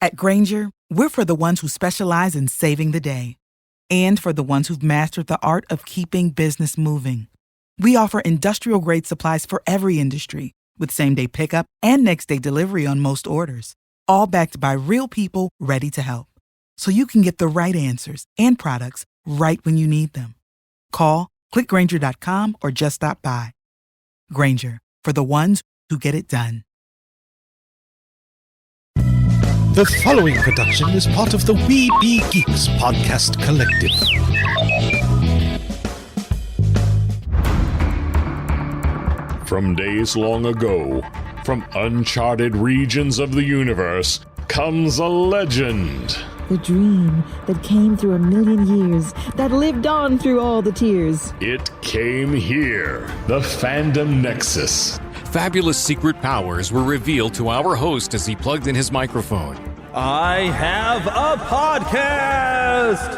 At Granger, we're for the ones who specialize in saving the day and for the ones who've mastered the art of keeping business moving. We offer industrial-grade supplies for every industry with same-day pickup and next-day delivery on most orders, all backed by real people ready to help. So you can get the right answers and products right when you need them. Call, clickgranger.com, or just stop by. Granger, for the ones who get it done. The following production is part of the We Be Geeks podcast collective. From days long ago, from uncharted regions of the universe, comes a legend. The dream that came through a million years, that lived on through all the tears. It came here, the Fandom Nexus. Fabulous secret powers were revealed to our host as he plugged in his microphone. I have a podcast!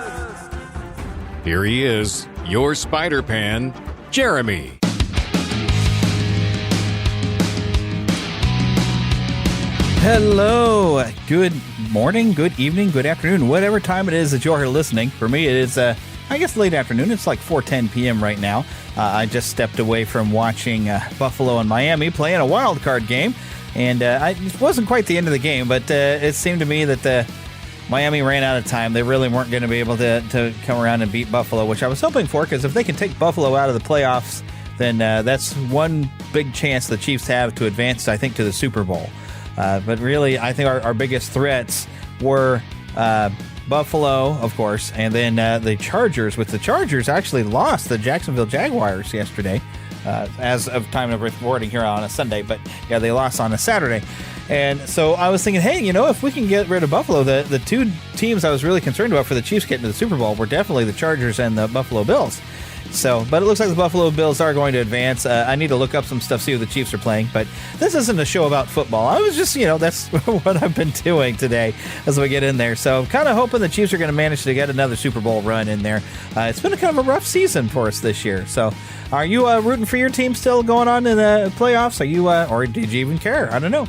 Here he is, your Spider-Pan, Jeremy. Hello, good morning, good evening, good afternoon, whatever time it is that you're listening. For me, it is, I guess, late afternoon. It's like 4:10 p.m. right now. I just stepped away from watching Buffalo and Miami playing a wild card game, and it wasn't quite the end of the game, but it seemed to me that Miami ran out of time. They really weren't going to be able to come around and beat Buffalo, which I was hoping for, because if they can take Buffalo out of the playoffs, then that's one big chance the Chiefs have to advance, I think, to the Super Bowl. But really, I think our biggest threats were Buffalo, of course, and then the Chargers, which the Chargers actually lost the Jacksonville Jaguars yesterday, as of time of recording here on a Sunday. But yeah, they lost on a Saturday. And so I was thinking, hey, if we can get rid of Buffalo, the two teams I was really concerned about for the Chiefs getting to the Super Bowl were definitely the Chargers and the Buffalo Bills. So, but it looks like the Buffalo Bills are going to advance. I need to look up some stuff, see who the Chiefs are playing. But this isn't a show about football. I was just, that's what I've been doing today as we get in there. So, kind of hoping the Chiefs are going to manage to get another Super Bowl run in there. It's been a kind of a rough season for us this year. So, are you rooting for your team still going on in the playoffs? Are you, or did you even care? I don't know.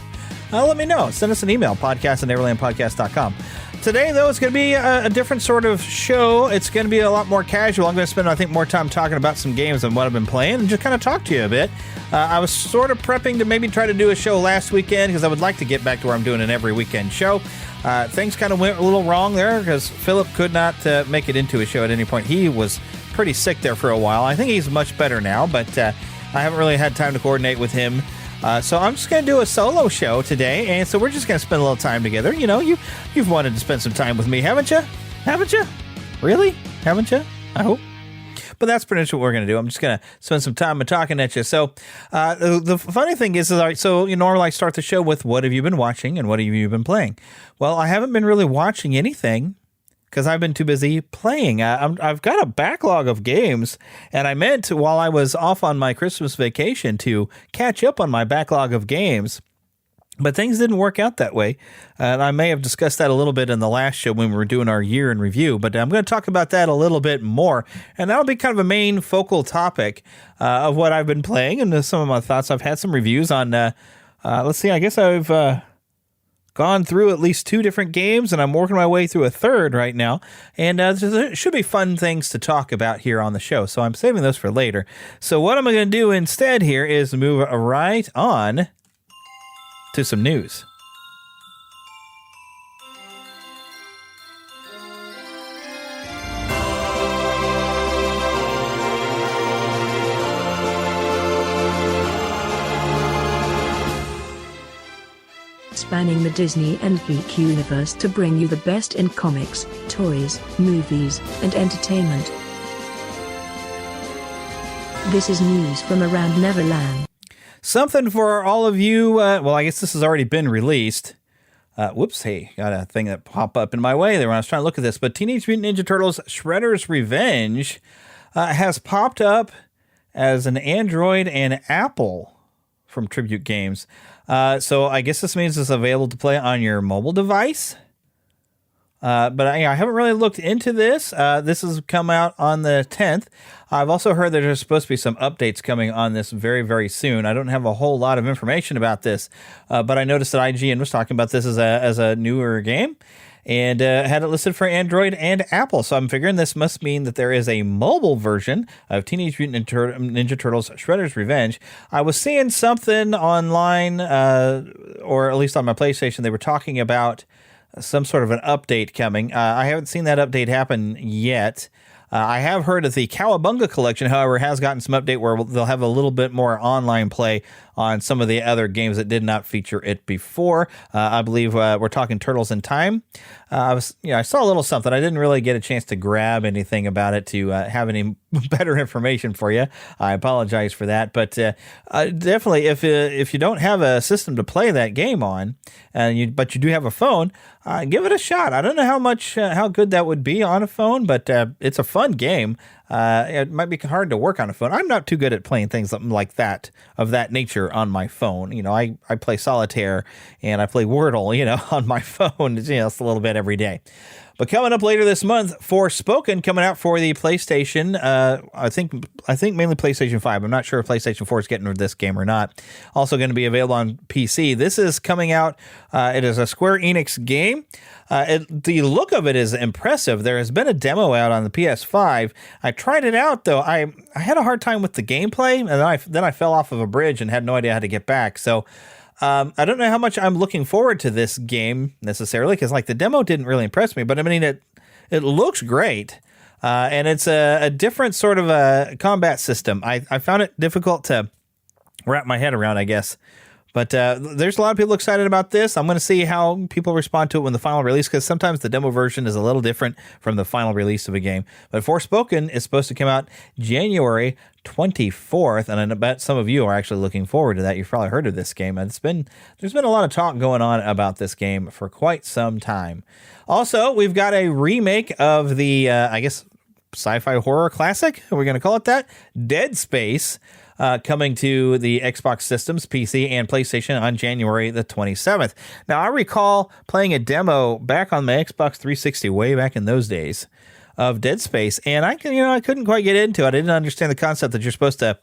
Let me know. Send us an email, podcast@neverlandpodcast.com. Today, though, it's going to be a different sort of show. It's going to be a lot more casual. I'm going to spend, I think, more time talking about some games and what I've been playing and just kind of talk to you a bit. I was sort of prepping to maybe try to do a show last weekend because I would like to get back to where I'm doing an every weekend show. Things kind of went a little wrong there because Philip could not make it into a show at any point. He was pretty sick there for a while. I think he's much better now, but I haven't really had time to coordinate with him. So I'm just going to do a solo show today, and so we're just going to spend a little time together. You've wanted to spend some time with me, haven't you? Haven't you? Really? Haven't you? I hope. But that's pretty much what we're going to do. I'm just going to spend some time talking at you. So the funny thing is, so normally I start the show with what have you been watching and what have you been playing? Well, I haven't been really watching anything because I've been too busy playing. I've got a backlog of games, and I meant while I was off on my Christmas vacation to catch up on my backlog of games, but things didn't work out that way. And I may have discussed that a little bit in the last show when we were doing our year in review, but I'm going to talk about that a little bit more, and that'll be kind of a main focal topic of what I've been playing and some of my thoughts. I've had some reviews on, let's see, I guess I've gone through at least 2 different games, and I'm working my way through a third right now. And there should be fun things to talk about here on the show, so I'm saving those for later. So what I'm going to do instead here is move right on to some news. Spanning the Disney and geek universe to bring you the best in comics, toys, movies, and entertainment. This is news from around Neverland. Something for all of you, well, I guess this has already been released. Whoops, hey, got a thing that popped up in my way there when I was trying to look at this. But Teenage Mutant Ninja Turtles Shredder's Revenge has popped up as an Android and Apple from Tribute Games. So I guess this means it's available to play on your mobile device. But I haven't really looked into this. This has come out on the 10th. I've also heard that there's supposed to be some updates coming on this very, very soon. I don't have a whole lot of information about this, but I noticed that IGN was talking about this as a newer game and had it listed for Android and Apple. So I'm figuring this must mean that there is a mobile version of Teenage Mutant Ninja Turtles Shredder's Revenge. I was seeing something online, or at least on my PlayStation, they were talking about some sort of an update coming. I haven't seen that update happen yet. I have heard that the Cowabunga collection, however, has gotten some update where they'll have a little bit more online play on some of the other games that did not feature it before. I believe we're talking Turtles in Time. I saw a little something. I didn't really get a chance to grab anything about it to have any better information for you. I apologize for that, but definitely, if you don't have a system to play that game on, but you do have a phone, give it a shot. I don't know how good that would be on a phone, but it's a fun game. It might be hard to work on a phone. I'm not too good at playing things like that, of that nature, on my phone. I play solitaire and I play Wordle, on my phone, it's a little bit every day. But coming up later this month, Forspoken coming out for the PlayStation. I think mainly PlayStation 5. I'm not sure if PlayStation 4 is getting this game or not. Also going to be available on PC. This is coming out. It is a Square Enix game. The look of it is impressive. There has been a demo out on the PS5. I tried it out, though. I had a hard time with the gameplay, and then I fell off of a bridge and had no idea how to get back. So I don't know how much I'm looking forward to this game necessarily, because the demo didn't really impress me. But I mean, it looks great, and it's a different sort of a combat system. I found it difficult to wrap my head around, I guess. But there's a lot of people excited about this. I'm going to see how people respond to it when the final release, because sometimes the demo version is a little different from the final release of a game. But Forspoken is supposed to come out January 24th, and I bet some of you are actually looking forward to that. You've probably heard of this game. There's been a lot of talk going on about this game for quite some time. Also, we've got a remake of the, sci-fi horror classic, are we going to call it that? Dead Space. Coming to the Xbox systems, PC, and PlayStation on January the 27th. Now, I recall playing a demo back on my Xbox 360 way back in those days of Dead Space, and I couldn't quite get into it. I didn't understand the concept that you're supposed to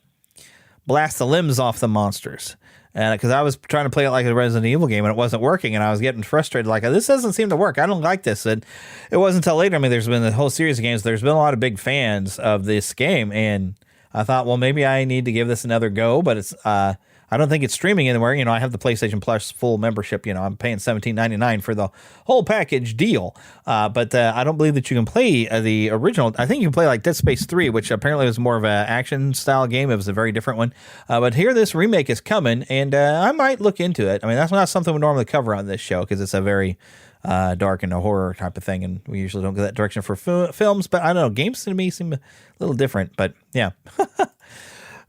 blast the limbs off the monsters. And because I was trying to play it like a Resident Evil game and it wasn't working, and I was getting frustrated, this doesn't seem to work. I don't like this. And it wasn't until later. I mean, there's been a whole series of games. There's been a lot of big fans of this game, and I thought, well, maybe I need to give this another go, but it's I don't think it's streaming anywhere. I have the PlayStation Plus full membership. I'm paying $17.99 for the whole package deal. But I don't believe that you can play the original. I think you can play Dead Space 3, which apparently was more of an action style game. It was a very different one. But here, this remake is coming, and I might look into it. I mean, that's not something we normally cover on this show, because it's a very dark and a horror type of thing, and we usually don't go that direction for films. But I don't know, games to me seem a little different. But yeah.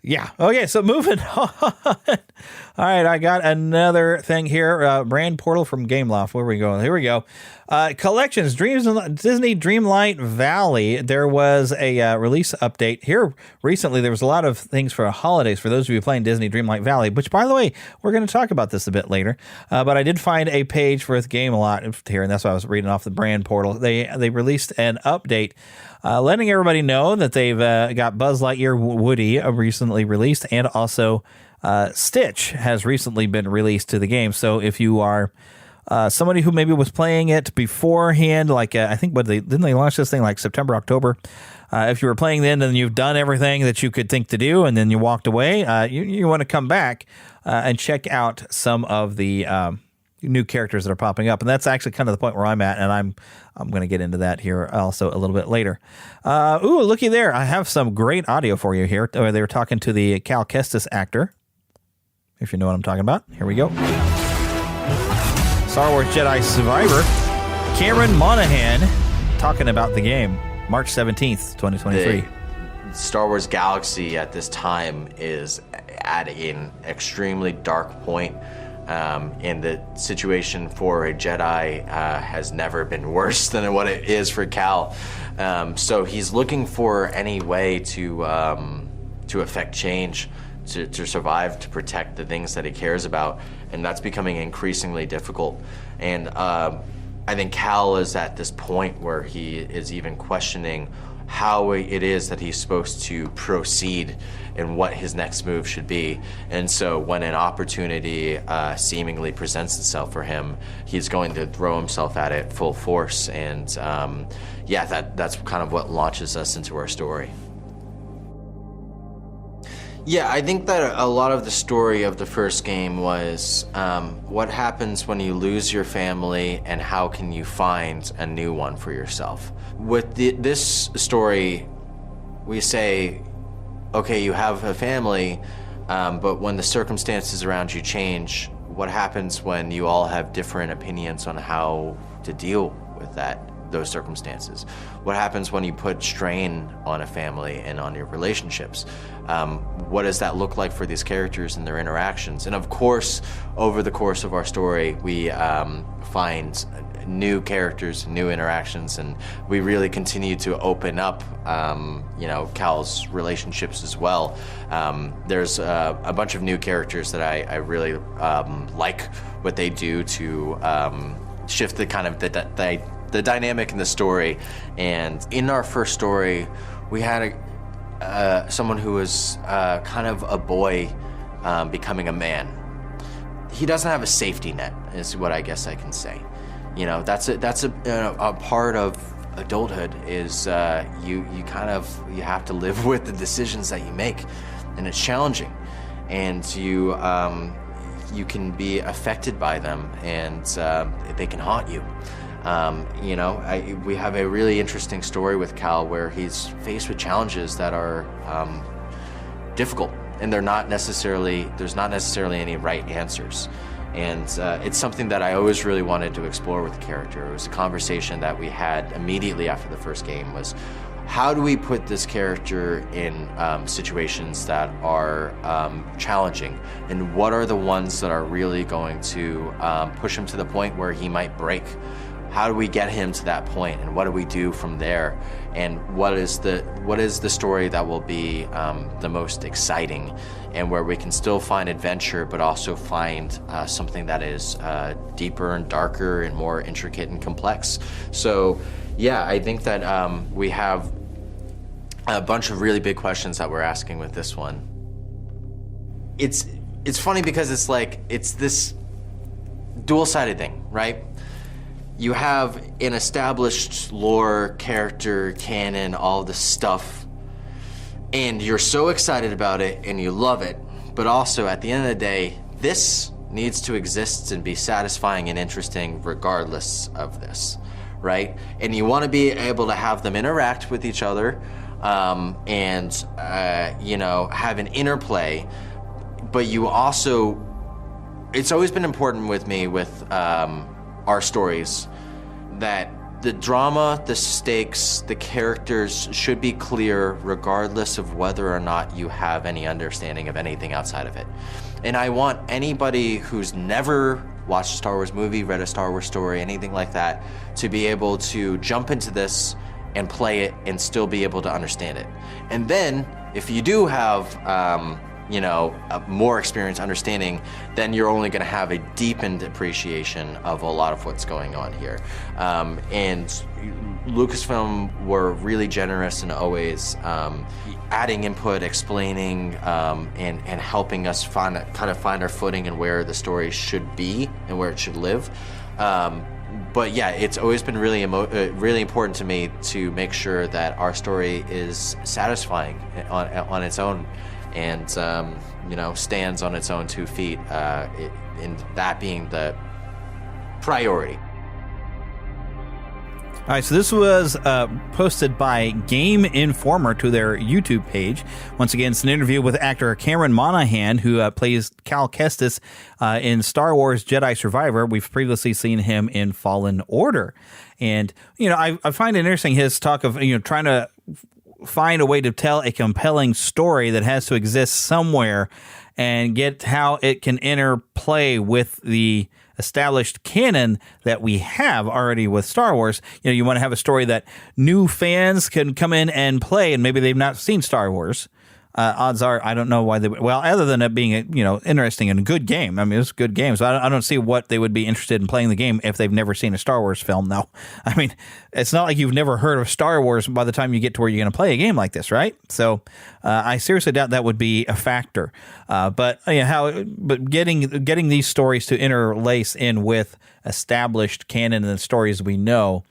Yeah. Okay, so moving on. All right, I got another thing here. Brand Portal from Gameloft. Where are we going? Here we go. Collections, Disney Dreamlight Valley. There was a release update here recently. There was a lot of things for holidays for those of you playing Disney Dreamlight Valley, which, by the way, we're going to talk about this a bit later. But I did find a page for the Gameloft here, and that's why I was reading off the Brand Portal. They released an update letting everybody know that they've got Buzz Lightyear Woody recently released, and also Stitch has recently been released to the game. So if you are somebody who maybe was playing it beforehand, I think didn't they launch this thing September, October? If you were playing then and you've done everything that you could think to do, and then you walked away, you want to come back and check out some of the new characters that are popping up. And that's actually kind of the point where I'm at, and I'm going to get into that here also a little bit later. Looky there. I have some great audio for you here. They were talking to the Cal Kestis actor, if you know what I'm talking about. Here we go. Star Wars Jedi Survivor, Cameron Monaghan, talking about the game. March 17th, 2023. The Star Wars Galaxy at this time is at an extremely dark point. And the situation for a Jedi has never been worse than what it is for Cal. So he's looking for any way to affect change, to survive, to protect the things that he cares about, and that's becoming increasingly difficult. And I think Cal is at this point where he is even questioning how it is that he's supposed to proceed and what his next move should be. And so when an opportunity seemingly presents itself for him, he's going to throw himself at it full force. And that's kind of what launches us into our story. Yeah, I think that a lot of the story of the first game was what happens when you lose your family and how can you find a new one for yourself. With this story, we say, okay, you have a family, but when the circumstances around you change, what happens when you all have different opinions on how to deal with those circumstances? What happens when you put strain on a family and on your relationships? What does that look like for these characters and their interactions? And of course, over the course of our story, we find new characters, new interactions, and we really continue to open up, Cal's relationships as well. There's a bunch of new characters that I really like what they do to shift the kind of the dynamic in the story. And in our first story, we had someone who was kind of a boy becoming a man. He doesn't have a safety net, is what I guess I can say. That's a part of adulthood is you have to live with the decisions that you make, and it's challenging, and you can be affected by them, and they can haunt you. We have a really interesting story with Cal where he's faced with challenges that are difficult, and there's not necessarily any right answers. And it's something that I always really wanted to explore with the character. It was a conversation that we had immediately after the first game was, how do we put this character in situations that are challenging? And what are the ones that are really going to push him to the point where he might break? How do we get him to that point, and what do we do from there? And what is the story that will be the most exciting, and where we can still find adventure, but also find something that is deeper and darker and more intricate and complex. So, yeah, I think that we have a bunch of really big questions that we're asking with this one. It's funny because it's this dual-sided thing, right? You have an established lore, character, canon, all this stuff, and you're so excited about it and you love it, but also at the end of the day, this needs to exist and be satisfying and interesting regardless of this, right? And you want to be able to have them interact with each other and have an interplay, but you also, it's always been important with me with our stories that the drama, the stakes, the characters should be clear regardless of whether or not you have any understanding of anything outside of it. And I want anybody who's never watched a Star Wars movie, read a Star Wars story, anything like that, to be able to jump into this and play it and still be able to understand it. And then if you do have a more experienced understanding, then you're only going to have a deepened appreciation of a lot of what's going on here. And Lucasfilm were really generous in always adding input, explaining, and helping us find our footing and where the story should be and where it should live. But yeah, it's always been really important to me to make sure that our story is satisfying on its own, and stands on its own 2 feet, and that being the priority. All right, so this was posted by Game Informer to their YouTube page. Once again, it's an interview with actor Cameron Monaghan, who plays Cal Kestis in Star Wars Jedi Survivor. We've previously seen him in Fallen Order. And, I find it interesting, his talk of, trying to find a way to tell a compelling story that has to exist somewhere and get how it can interplay with the established canon that we have already with Star Wars. You want to have a story that new fans can come in and play, and maybe they've not seen Star Wars, odds are, I don't know why they would. Well, other than it being interesting and a good game. I mean, it's a good game, so I don't see what they would be interested in playing the game if they've never seen a Star Wars film. Though, I mean, it's not like you've never heard of Star Wars by the time you get to where you're going to play a game like this, right? So, I seriously doubt that would be a factor. But getting these stories to interlace in with established canon and the stories we know.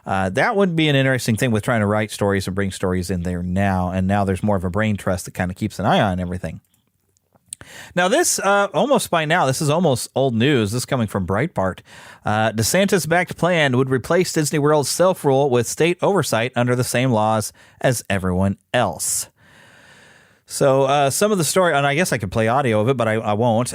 That would be an interesting thing with trying to write stories and bring stories in there now. And now there's more of a brain trust that kind of keeps an eye on everything. Now, this is almost old news. This is coming from Breitbart. DeSantis-backed plan would replace Disney World's self-rule with state oversight under the same laws as everyone else. So some of the story, and I guess I could play audio of it, but I won't.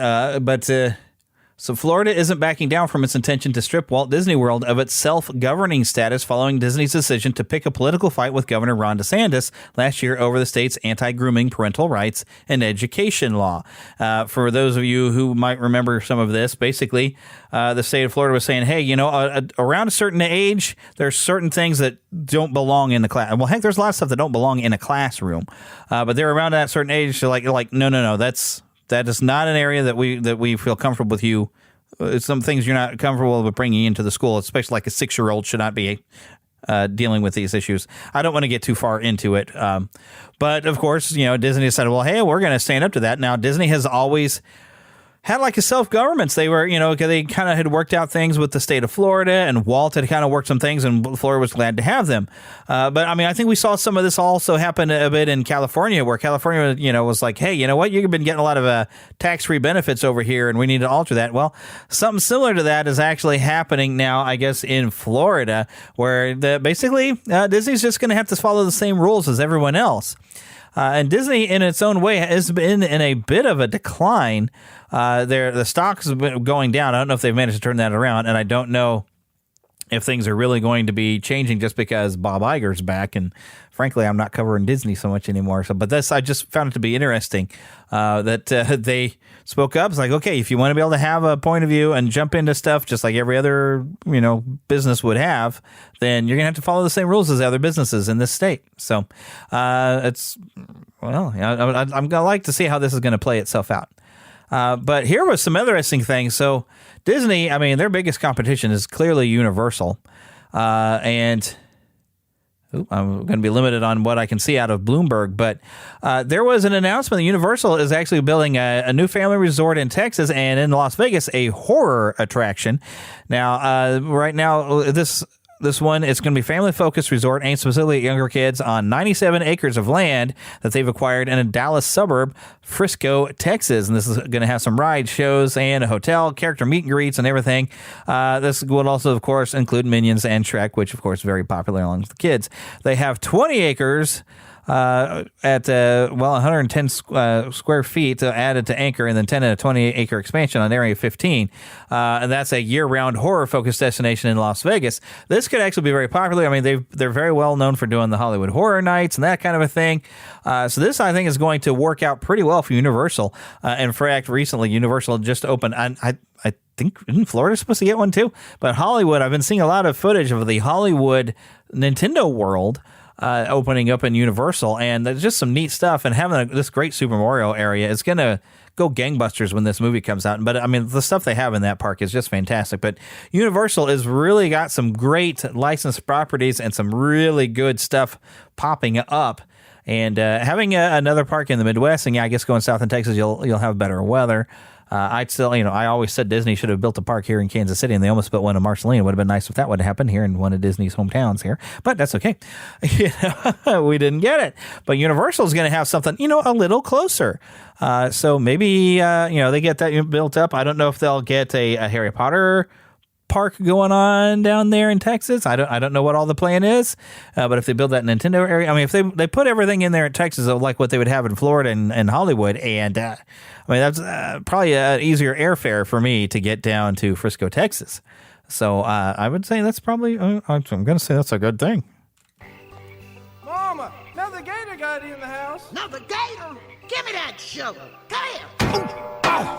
So Florida isn't backing down from its intention to strip Walt Disney World of its self-governing status following Disney's decision to pick a political fight with Governor Ron DeSantis last year over the state's anti-grooming parental rights and education law. For those of you who might remember some of this, basically, the state of Florida was saying, hey, around a certain age, there's certain things that don't belong in the class. Well, heck, there's a lot of stuff that don't belong in a classroom. But they're around that certain age, so like, no, that is not an area that we feel comfortable with you. Some things you're not comfortable with bringing into the school, especially like a 6-year-old should not be dealing with these issues. I don't want to get too far into it. But, of course, Disney decided, well, hey, we're going to stand up to that. Now, Disney has always had like a self-government. They were, they kind of had worked out things with the state of Florida, and Walt had kind of worked some things, and Florida was glad to have them. But I mean, I think we saw some of this also happen a bit in California, where California, was like, hey, you know what? You've been getting a lot of tax-free benefits over here, and we need to alter that. Well, something similar to that is actually happening now, I guess, in Florida, where basically Disney's just going to have to follow the same rules as everyone else. And Disney, in its own way, has been in a bit of a decline. The stock's been going down. I don't know if they've managed to turn that around, and I don't know if things are really going to be changing just because Bob Iger's back. And frankly, I'm not covering Disney so much anymore. I just found it to be interesting that they spoke up. It's like, okay, if you want to be able to have a point of view and jump into stuff just like every other business would have, then you're gonna have to follow the same rules as the other businesses in this state. So I'm gonna like to see how this is gonna play itself out. But here was some interesting things. So Disney, I mean, their biggest competition is clearly Universal. And I'm going to be limited on what I can see out of Bloomberg. But there was an announcement that Universal is actually building a new family resort in Texas and in Las Vegas, a horror attraction. Now, right now, this one is going to be family-focused resort aimed specifically at younger kids on 97 acres of land that they've acquired in a Dallas suburb, Frisco, Texas. And this is going to have some rides, shows, and a hotel, character meet and greets, and everything. This would also, of course, include Minions and Shrek, which, of course, is very popular among the kids. They have 20 acres at 110 square feet added to Anchor, and then 10 and a 20-acre expansion on Area 15. And that's a year-round horror-focused destination in Las Vegas. This could actually be very popular. I mean, they're very well known for doing the Hollywood Horror Nights and that kind of a thing. So this, I think, is going to work out pretty well for Universal. In fact, recently, Universal just opened, I think, isn't Florida supposed to get one too? But Hollywood, I've been seeing a lot of footage of the Hollywood Nintendo World opening up in Universal, and there's just some neat stuff, and having this great Super Mario area is going to go gangbusters when this movie comes out. But I mean, the stuff they have in that park is just fantastic. But Universal has really got some great licensed properties and some really good stuff popping up. And having another park in the Midwest, and I guess going south in Texas, you'll have better weather. I'd still, I always said Disney should have built a park here in Kansas City, and they almost built one in Marceline. It would have been nice if that would have happened here in one of Disney's hometowns here, but that's okay. We didn't get it. But Universal is going to have something, a little closer. So maybe, they get that built up. I don't know if they'll get a Harry Potter park going on down there in Texas. I don't know what all the plan is, but if they build that Nintendo area, I mean, if they put everything in there in Texas, like what they would have in Florida and Hollywood, and I mean, that's probably an easier airfare for me to get down to Frisco, Texas. So I would say that's probably, I'm going to say that's a good thing. Mama, another gator got in the house. Another gator? Give me that shovel. Come here.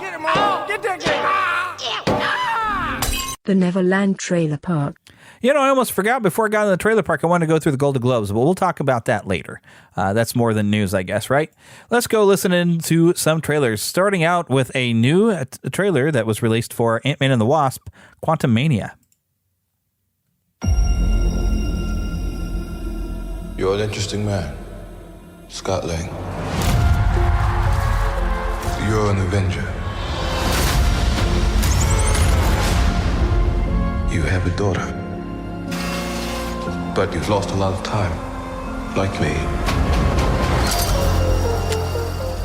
Get him, Mama. Get that gator. The Neverland Trailer Park. I almost forgot before I got in the trailer park, I wanted to go through the Golden Globes, but we'll talk about that later. That's more than news, I guess, right? Let's go listen into some trailers, starting out with a new trailer that was released for Ant-Man and the Wasp, Quantumania. You're an interesting man, Scott Lang. You're an Avenger. You have a daughter. But you've lost a lot of time, like me.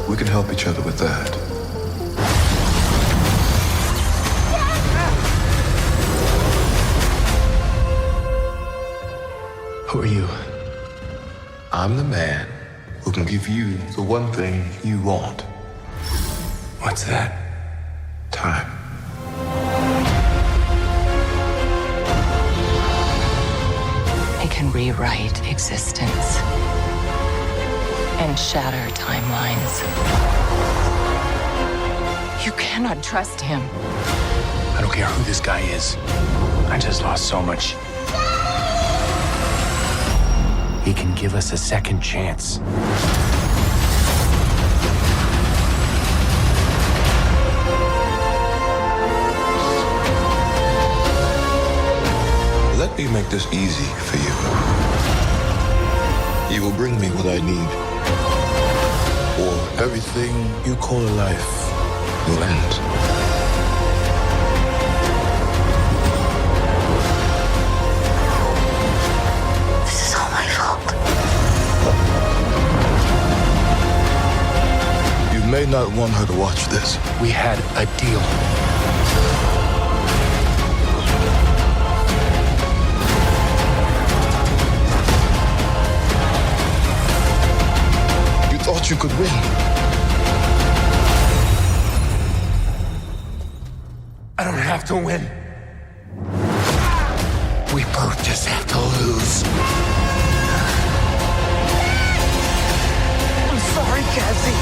We can help each other with that. Who are you? I'm the man who can give you the one thing you want. What's that? Time. It can rewrite existence and shatter timelines. You cannot trust him. I don't care who this guy is. I just lost so much. He can give us a second chance. Let me make this easy for you. You will bring me what I need, or everything you call a life will end. This is all my fault. You may not want her to watch this. We had a deal. Thought you could win. I don't have to win. We both just have to lose. I'm sorry, Cassie.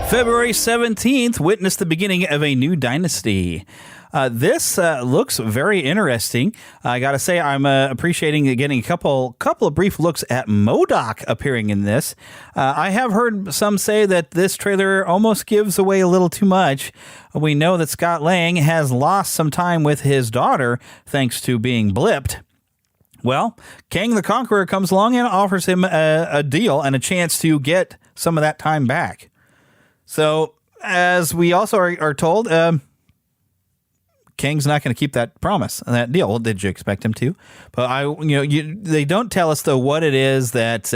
February 17th witnessed the beginning of a new dynasty. This looks very interesting. I got to say, I'm appreciating getting a couple of brief looks at MODOK appearing in this. I have heard some say that this trailer almost gives away a little too much. We know that Scott Lang has lost some time with his daughter thanks to being blipped. Well, Kang the Conqueror comes along and offers him a deal and a chance to get some of that time back. So, as we also are told, Kang's not going to keep that promise and that deal. Well, did you expect him to? But they don't tell us though what it is that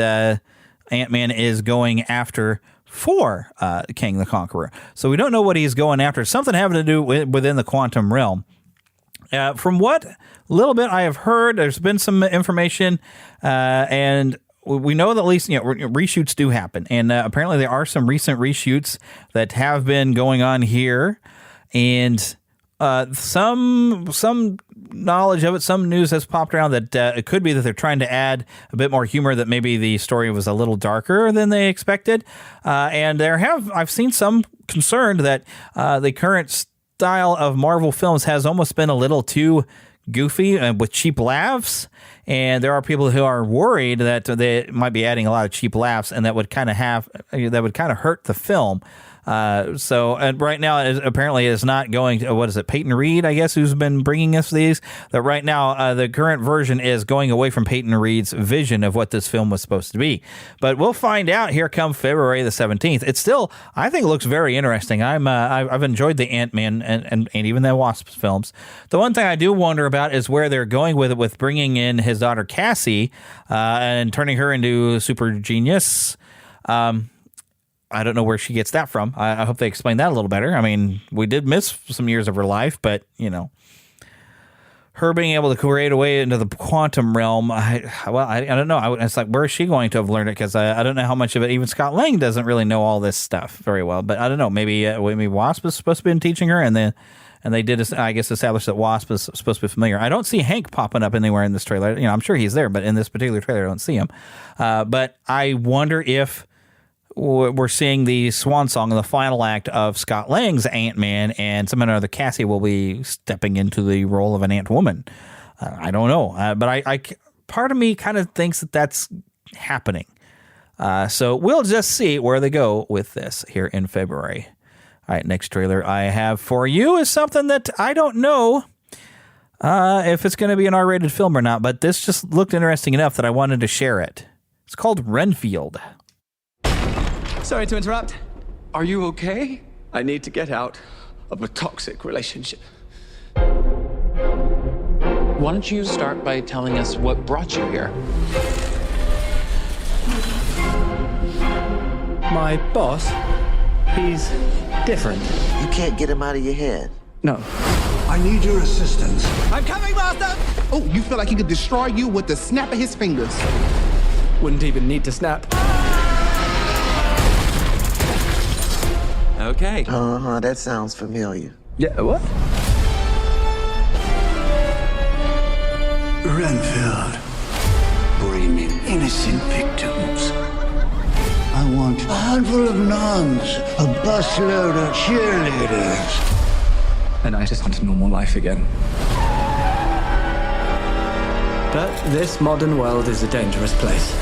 Ant-Man is going after for Kang the Conqueror. So we don't know what he's going after. Something having to do within the quantum realm. From what little bit I have heard, there's been some information and. We know that at least reshoots do happen, and apparently there are some recent reshoots that have been going on here, and some knowledge of it, some news has popped around that it could be that they're trying to add a bit more humor, that maybe the story was a little darker than they expected, and I've seen some concern that the current style of Marvel films has almost been a little too goofy with cheap laughs. And there are people who are worried that they might be adding a lot of cheap laughs, and that would kind of hurt the film. And right now, apparently, it's not going to, what is it, Peyton Reed, I guess, who's been bringing us these. That right now, the current version is going away from Peyton Reed's vision of what this film was supposed to be. But we'll find out here come February the 17th. It still, I think, looks very interesting. I've enjoyed the Ant-Man and even the Wasp films. The one thing I do wonder about is where they're going with it, with bringing in his daughter Cassie and turning her into super genius. I don't know where she gets that from. I hope they explain that a little better. I mean, we did miss some years of her life, but, her being able to create a way into the quantum realm, I don't know. It's like, where is she going to have learned it? Because I don't know how much of it. Even Scott Lang doesn't really know all this stuff very well. But I don't know. Maybe Wasp is supposed to be teaching her, and they did, I guess, establish that Wasp is supposed to be familiar. I don't see Hank popping up anywhere in this trailer. I'm sure he's there, but in this particular trailer, I don't see him. But I wonder if we're seeing the swan song in the final act of Scott Lang's Ant-Man, and someone or other Cassie will be stepping into the role of an Ant-Woman. I don't know, but I part of me kind of thinks that that's happening. So we'll just see where they go with this here in February. All right, next trailer I have for you is something that I don't know if it's going to be an R-rated film or not, but this just looked interesting enough that I wanted to share it. It's called Renfield. Sorry to interrupt. Are you okay? I need to get out of a toxic relationship. Why don't you start by telling us what brought you here? My boss, he's different. You can't get him out of your head. No. I need your assistance. I'm coming, Master! Oh, you feel like he could destroy you with the snap of his fingers. Wouldn't even need to snap. Okay. That sounds familiar. Yeah, what? Renfield, bringing innocent victims. I want a handful of nuns, a busload of cheerleaders. And I just want a normal life again. But this modern world is a dangerous place.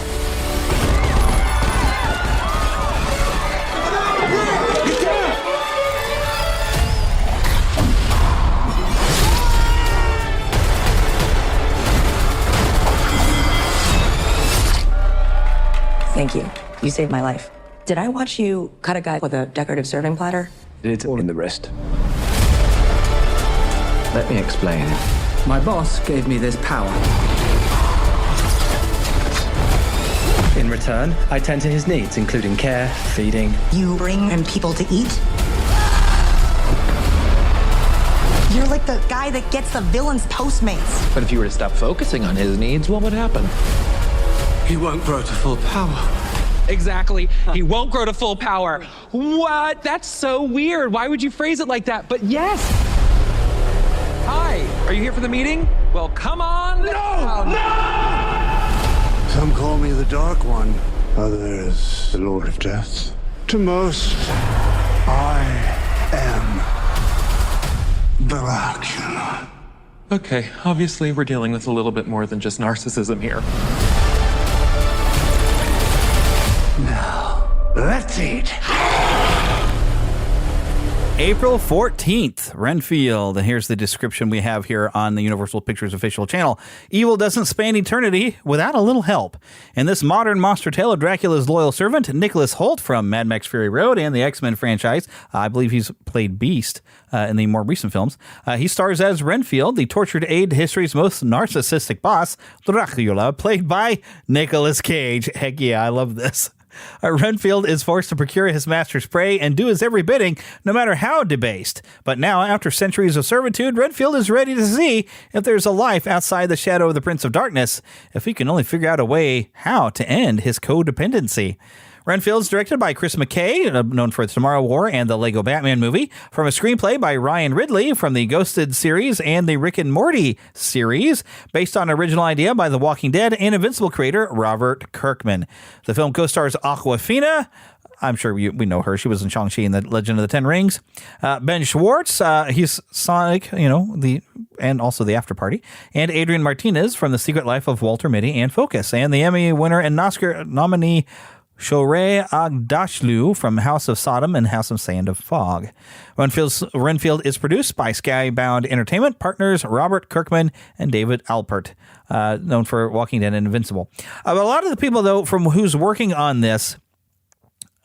Thank you. You saved my life. Did I watch you cut a guy with a decorative serving platter? It's all in the wrist. Let me explain. My boss gave me this power. In return, I tend to his needs, including care, feeding. You bring him people to eat? You're like the guy that gets the villain's Postmates. But if you were to stop focusing on his needs, what would happen? He won't grow to full power. Exactly. He won't grow to full power. What? That's so weird. Why would you phrase it like that? But yes. Hi. Are you here for the meeting? Well, come on. No! Some call me the Dark One. Others, the Lord of Death. To most, I am Dracula. Okay, obviously we're dealing with a little bit more than just narcissism here. Now, let's eat. April 14th, Renfield. And here's the description we have here on the Universal Pictures official channel. Evil doesn't span eternity without a little help. In this modern monster tale of Dracula's loyal servant, Nicholas Hoult from Mad Max Fury Road and the X-Men franchise, I believe he's played Beast in the more recent films. He stars as Renfield, the tortured aide to history's most narcissistic boss, Dracula, played by Nicolas Cage. Heck yeah, I love this. Renfield is forced to procure his master's prey and do his every bidding, no matter how debased. But now, after centuries of servitude, Renfield is ready to see if there's a life outside the shadow of the Prince of Darkness, if he can only figure out a way how to end his codependency. Renfield's directed by Chris McKay, known for Tomorrow War and the Lego Batman movie, from a screenplay by Ryan Ridley from the Ghosted series and the Rick and Morty series, based on an original idea by The Walking Dead and Invincible creator Robert Kirkman. The film co-stars Awkwafina. I'm sure we know her. She was in Shang-Chi and the Legend of the Ten Rings. Ben Schwartz, he's Sonic, and also the After Party. And Adrian Martinez from The Secret Life of Walter Mitty and Focus. And the Emmy winner and Oscar nominee Shohreh Aghdashloo from House of Sodom and House of Sand of Fog. Renfield is produced by Skybound Entertainment partners Robert Kirkman and David Alpert, known for Walking Dead and Invincible. A lot of the people, though, from who's working on this,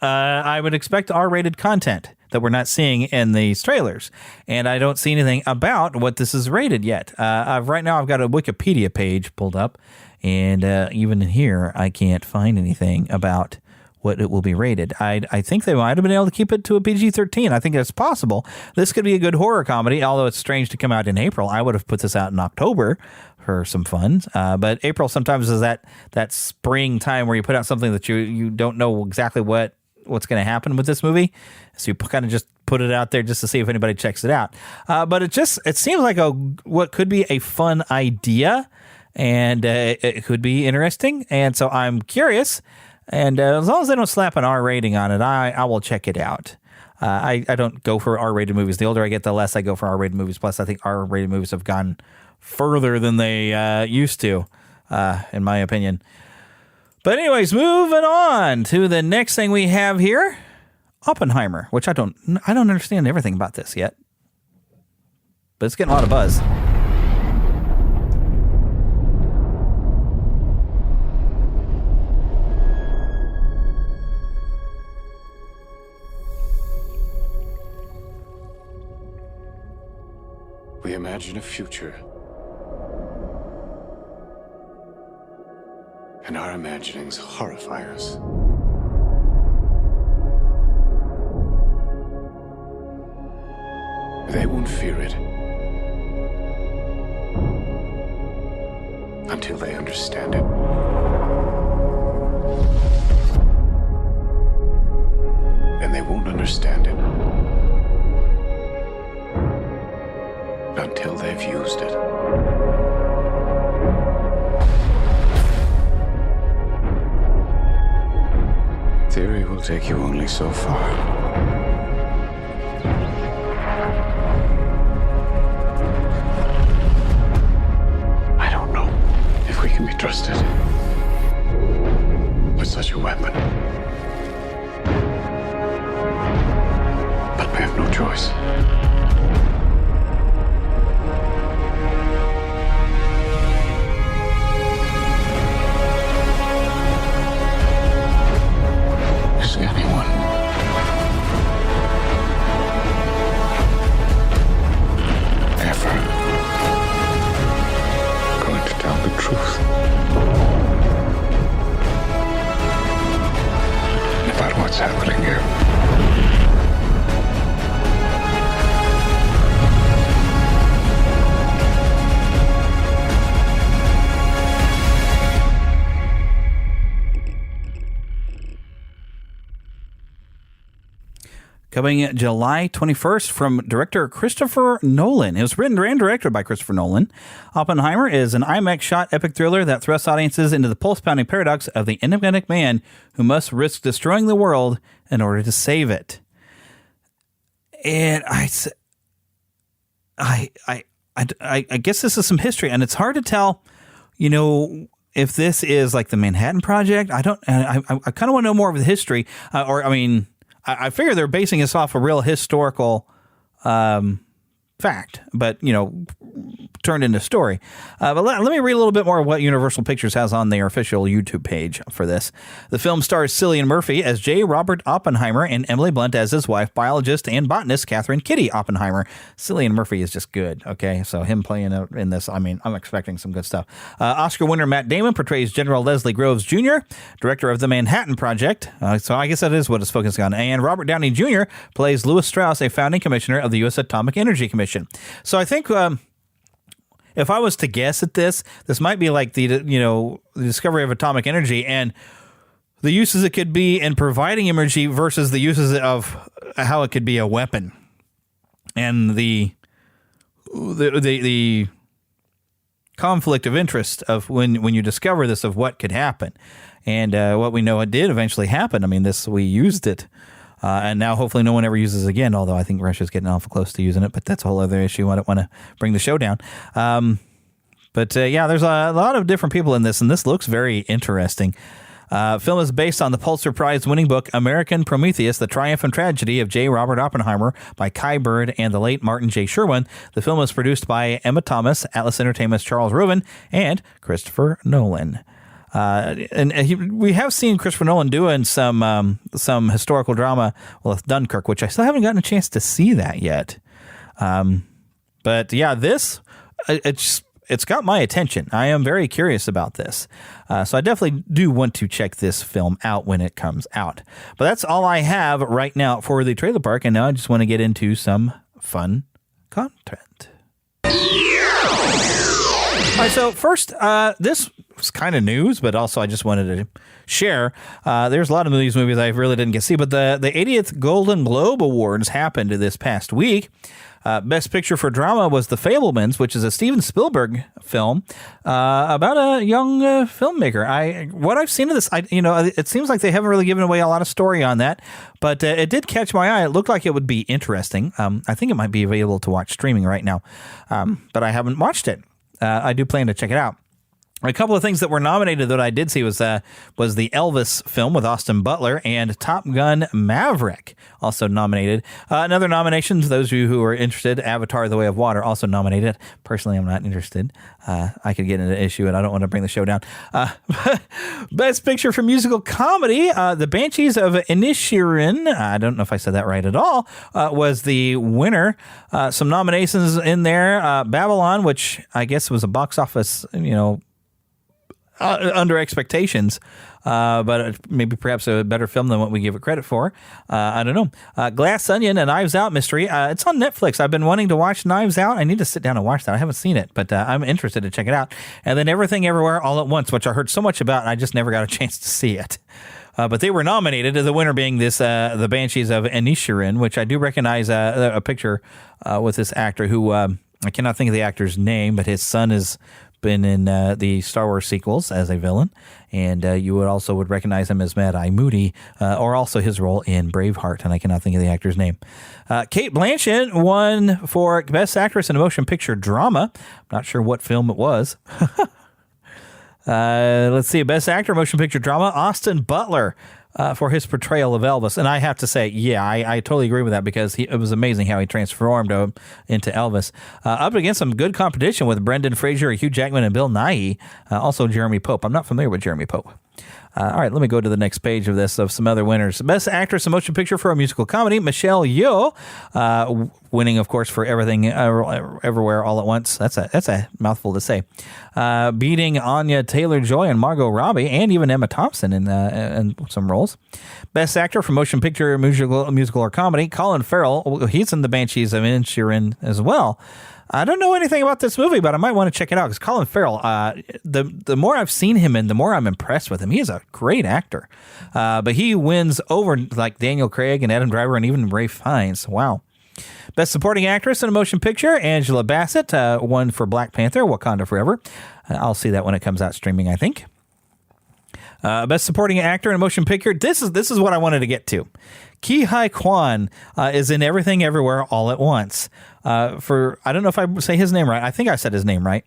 I would expect R-rated content that we're not seeing in these trailers. And I don't see anything about what this is rated yet. Right now, I've got a Wikipedia page pulled up, and even in here, I can't find anything about what it will be rated. I think they might have been able to keep it to a PG-13. I think that's possible. This could be a good horror comedy, although it's strange to come out in April. I would have put this out in October for some fun. But April sometimes is that spring time where you put out something that you don't know exactly what's going to happen with this movie. So you kind of just put it out there just to see if anybody checks it out. But it seems like what could be a fun idea, and it could be interesting. And so I'm curious. And as long as they don't slap an R rating on it, I will check it out. I don't go for R-rated movies. The older I get, the less I go for R-rated movies. Plus, I think R-rated movies have gone further than they used to, in my opinion. But anyways, moving on to the next thing we have here, Oppenheimer, which I don't understand everything about this yet, but it's getting a lot of buzz. We imagine a future. And our imaginings horrify us. They won't fear it until they understand it. And they won't understand it until they've used it. Theory will take you only so far. I don't know if we can be trusted with such a weapon. But we have no choice. Is anyone ever going to tell the truth about what's happening here? Coming July 21st from director Christopher Nolan. It was written and directed by Christopher Nolan. Oppenheimer is an IMAX-shot epic thriller that thrusts audiences into the pulse-pounding paradox of the enigmatic man who must risk destroying the world in order to save it. And I guess this is some history, and it's hard to tell, you know, if this is like the Manhattan Project. I kind of want to know more of the history, I figure they're basing this off a real historical fact, but, you know, turned into story. But let me read a little bit more of what Universal Pictures has on their official YouTube page for this. The film stars Cillian Murphy as J. Robert Oppenheimer and Emily Blunt as his wife, biologist and botanist Catherine Kitty Oppenheimer. Cillian Murphy is just good, okay? So him playing in this, I'm expecting some good stuff. Oscar winner Matt Damon portrays General Leslie Groves Jr., director of the Manhattan Project. So I guess that is what it's focusing on. And Robert Downey Jr. plays Louis Strauss, a founding commissioner of the U.S. Atomic Energy Commission. So I think if I was to guess at this might be like the discovery of atomic energy and the uses it could be in providing energy versus the uses of how it could be a weapon, and the conflict of interest of when you discover this, of what could happen, and what we know it did eventually happen. I mean, we used it. And now hopefully no one ever uses it again, although I think Russia's getting awful close to using it, but that's a whole other issue. I don't want to bring the show down. But there's a lot of different people in this, and this looks very interesting. Film is based on the Pulitzer Prize winning book American Prometheus, The Triumph and Tragedy of J. Robert Oppenheimer by Kai Bird and the late Martin J. Sherwin. The film was produced by Emma Thomas, Atlas Entertainment's Charles Rubin, and Christopher Nolan. We have seen Christopher Nolan doing some historical drama with Dunkirk, which I still haven't gotten a chance to see that yet. But yeah, it's got my attention. I am very curious about this. So I definitely do want to check this film out when it comes out. But that's all I have right now for the trailer park, and now I just want to get into some fun content. All right, so first, this was kind of news, but also I just wanted to share. There's a lot of these movies I really didn't get to see, but the 80th Golden Globe Awards happened this past week. Best Picture for Drama was The Fabelmans, which is a Steven Spielberg film about a young filmmaker. What I've seen of this, it seems like they haven't really given away a lot of story on that, but it did catch my eye. It looked like it would be interesting. I think it might be available to watch streaming right now, but I haven't watched it. I do plan to check it out. A couple of things that were nominated that I did see was the Elvis film with Austin Butler and Top Gun Maverick also nominated. Another nomination, to those of you who are interested, Avatar: The Way of Water also nominated. Personally, I'm not interested. I could get into an issue and I don't want to bring the show down. Best Picture for Musical Comedy, The Banshees of Inisherin, I don't know if I said that right at all, was the winner. Some nominations in there. Babylon, which I guess was a box office, under expectations, but maybe perhaps a better film than what we give it credit for. I don't know. Glass Onion, a Knives Out mystery. It's on Netflix. I've been wanting to watch Knives Out. I need to sit down and watch that. I haven't seen it, but I'm interested to check it out. And then Everything Everywhere All at Once, which I heard so much about, and I just never got a chance to see it. But they were nominated, the winner being this The Banshees of Inisherin, which I do recognize a picture with this actor who I cannot think of the actor's name, but his son has been in the Star Wars sequels as a villain, and you would recognize him as Mad Eye Moody, or also his role in Braveheart, and I cannot think of the actor's name. Cate Blanchett won for Best Actress in a Motion Picture Drama. I'm not sure what film it was. Let's see, Best Actor Motion Picture Drama, Austin Butler, for his portrayal of Elvis. And I have to say, I totally agree with that, because it was amazing how he transformed into Elvis. Up against some good competition with Brendan Fraser, Hugh Jackman, and Bill Nighy. Also Jeremy Pope. I'm not familiar with Jeremy Pope. All right, let me go to the next page of this, of some other winners. Best Actress in Motion Picture for a Musical Comedy, Michelle Yeoh, winning, of course, for Everything Everywhere All at Once. That's a mouthful to say. Beating Anya Taylor-Joy and Margot Robbie, and even Emma Thompson in some roles. Best Actor for Motion Picture, Musical or Comedy, Colin Farrell. He's in The Banshees of Inisherin as well. I don't know anything about this movie, but I might want to check it out, because Colin Farrell, the more I've seen him in, the more I'm impressed with him. He is a great actor. But he wins over like Daniel Craig and Adam Driver and even Ralph Fiennes. Wow. Best Supporting Actress in a Motion Picture, Angela Bassett won for Black Panther, Wakanda Forever. I'll see that when it comes out streaming, I think. Best Supporting Actor in a Motion Picture. This is what I wanted to get to. Ki Hai Kwan is in Everything Everywhere All at Once. I don't know if I say his name right. I think I said his name right.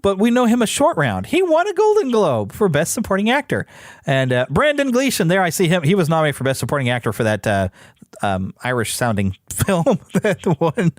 But we know him as Short Round. He won a Golden Globe for Best Supporting Actor. And Brendan Gleeson, there I see him. He was nominated for Best Supporting Actor for that Irish-sounding film that won.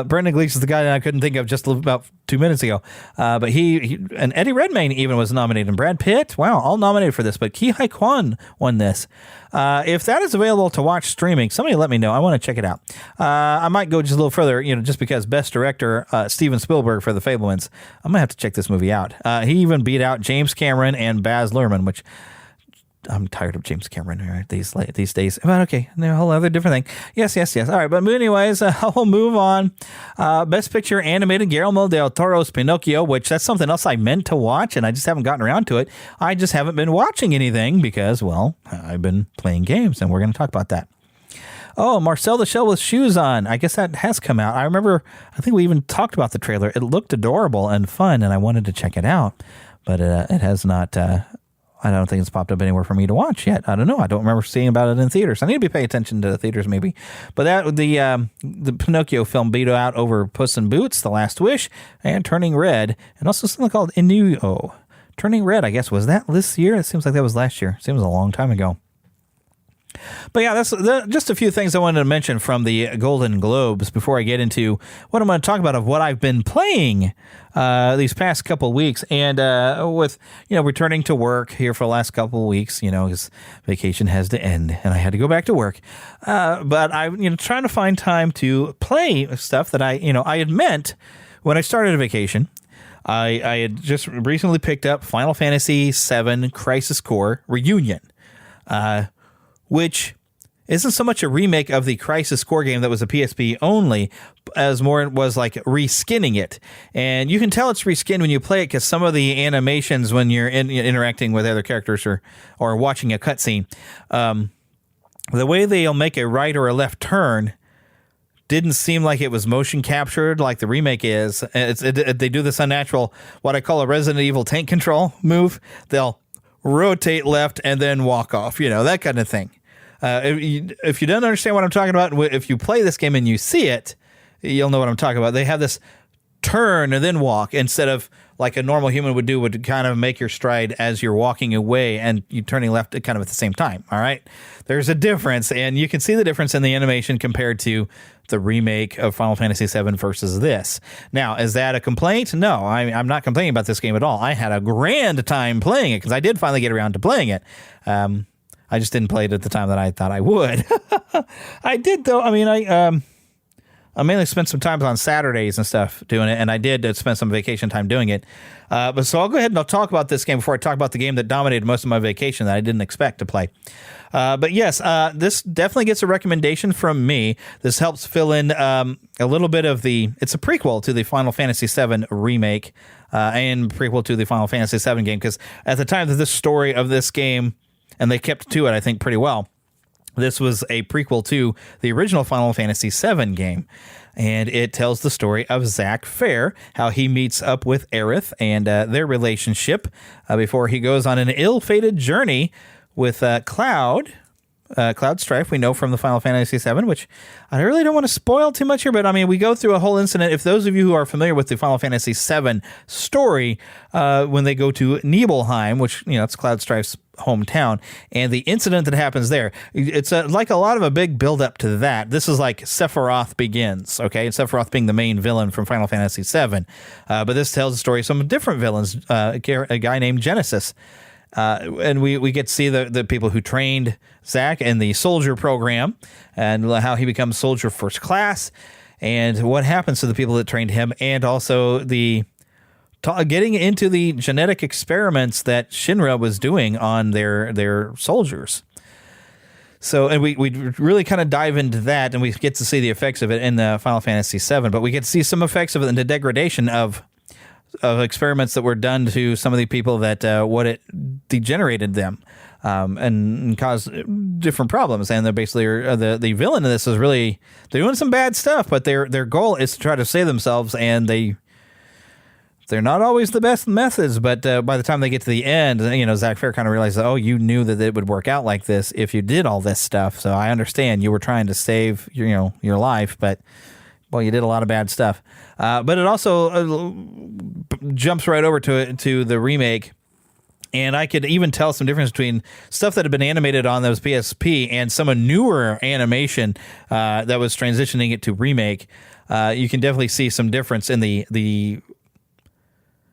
Brendan Gleeson's the guy that I couldn't think of just about 2 minutes ago. But he and Eddie Redmayne even was nominated. And Brad Pitt, wow, all nominated for this. But Ki Hai Kwan won this. If that is available to watch streaming, somebody let me know. I want to check it out. I might go just a little further, just because Best Director, Steven Spielberg for The Fabelmans. I'm going to have to check this movie out. He even beat out James Cameron and Baz Luhrmann, which I'm tired of James Cameron these days. But okay, a whole other different thing. Yes. All right, but anyways, I'll move on. Best Picture Animated, Guillermo del Toro's Pinocchio, which that's something else I meant to watch, and I just haven't gotten around to it. I just haven't been watching anything because, well, I've been playing games, and we're going to talk about that. Oh, Marcel the Shell with Shoes On. I guess that has come out. I think we even talked about the trailer. It looked adorable and fun, and I wanted to check it out, but it has not... I don't think it's popped up anywhere for me to watch yet. I don't know. I don't remember seeing about it in theaters. I need to be paying attention to the theaters maybe. But the Pinocchio film beat out over Puss in Boots, The Last Wish, and Turning Red, and also something called Inuo. Turning Red, I guess, was that this year? It seems like that was last year. It seems a long time ago. But yeah, that's just a few things I wanted to mention from the Golden Globes before I get into what I'm going to talk about of what I've been playing these past couple weeks. And with, returning to work here for the last couple of weeks, because vacation has to end and I had to go back to work. But I'm, trying to find time to play stuff that I had meant when I started a vacation. I had just recently picked up Final Fantasy VII Crisis Core Reunion, which isn't so much a remake of the Crisis Core game that was a PSP only, as more it was like reskinning it. And you can tell it's reskinned when you play it because some of the animations when you're interacting with other characters or watching a cutscene, the way they'll make a right or a left turn didn't seem like it was motion captured like the remake is. They do this unnatural, what I call a Resident Evil tank control move. They'll rotate left and then walk off, that kind of thing. If you don't understand what I'm talking about, if you play this game and you see it, you'll know what I'm talking about. They have this turn and then walk instead of like a normal human would kind of make your stride as you're walking away and you turning left kind of at the same time. All right. There's a difference, and you can see the difference in the animation compared to the remake of Final Fantasy VII versus this. Now, is that a complaint? No, I'm not complaining about this game at all. I had a grand time playing it because I did finally get around to playing it. I just didn't play it at the time that I thought I would. I did, though. I mean, I mainly spent some time on Saturdays and stuff doing it, and I did spend some vacation time doing it. But so I'll go ahead and I'll talk about this game before I talk about the game that dominated most of my vacation that I didn't expect to play. But yes, this definitely gets a recommendation from me. This helps fill in a little bit of it's a prequel to the Final Fantasy VII remake and prequel to the Final Fantasy VII game, because at the time that this story of this game, and they kept to it, I think, pretty well. This was a prequel to the original Final Fantasy VII game, and it tells the story of Zack Fair, how he meets up with Aerith and their relationship before he goes on an ill-fated journey with Cloud Strife, we know from the Final Fantasy VII, which I really don't want to spoil too much here, but I mean, we go through a whole incident. If those of you who are familiar with the Final Fantasy VII story, when they go to Nibelheim, which, it's Cloud Strife's hometown, and the incident that happens there, it's like a lot of a big build up to that. This is like Sephiroth begins, okay? And Sephiroth being the main villain from Final Fantasy VII. But this tells the story of some different villains, a guy named Genesis. And we get to see the people who trained Zack in the soldier program and how he becomes soldier first class and what happens to the people that trained him, and also getting into the genetic experiments that Shinra was doing on their soldiers. So, and we really kind of dive into that, and we get to see the effects of it in the Final Fantasy VII, but we get to see some effects of it in the degradation of experiments that were done to some of the people that what it degenerated them and caused different problems. And they're basically the villain of this is really, they're doing some bad stuff, but their goal is to try to save themselves, and they're not always the best methods. But by the time they get to the end, Zack Fair kind of realizes, oh, you knew that it would work out like this if you did all this stuff. So I understand you were trying to save your life, but well, you did a lot of bad stuff. But it also jumps right over to the remake, and I could even tell some difference between stuff that had been animated on those PSP and some newer animation that was transitioning it to remake. You can definitely see some difference in the.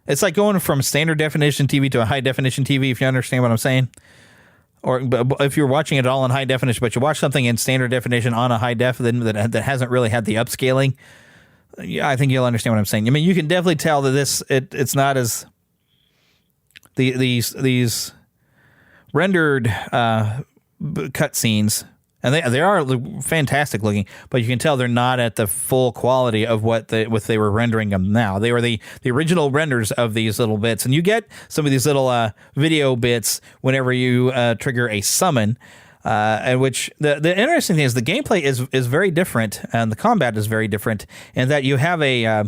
It's like going from standard definition TV to a high definition TV, if you understand what I'm saying. Or if you're watching it all in high definition, but you watch something in standard definition on a high def that hasn't really had the upscaling, yeah, I think you'll understand what I'm saying. I mean, you can definitely tell that it's not as these rendered cutscenes, and they are fantastic looking, but you can tell they're not at the full quality of what they were rendering them now. They were the original renders of these little bits, and you get some of these little video bits whenever you trigger a summon. And which the interesting thing is the gameplay is very different, and the combat is very different, in that you have a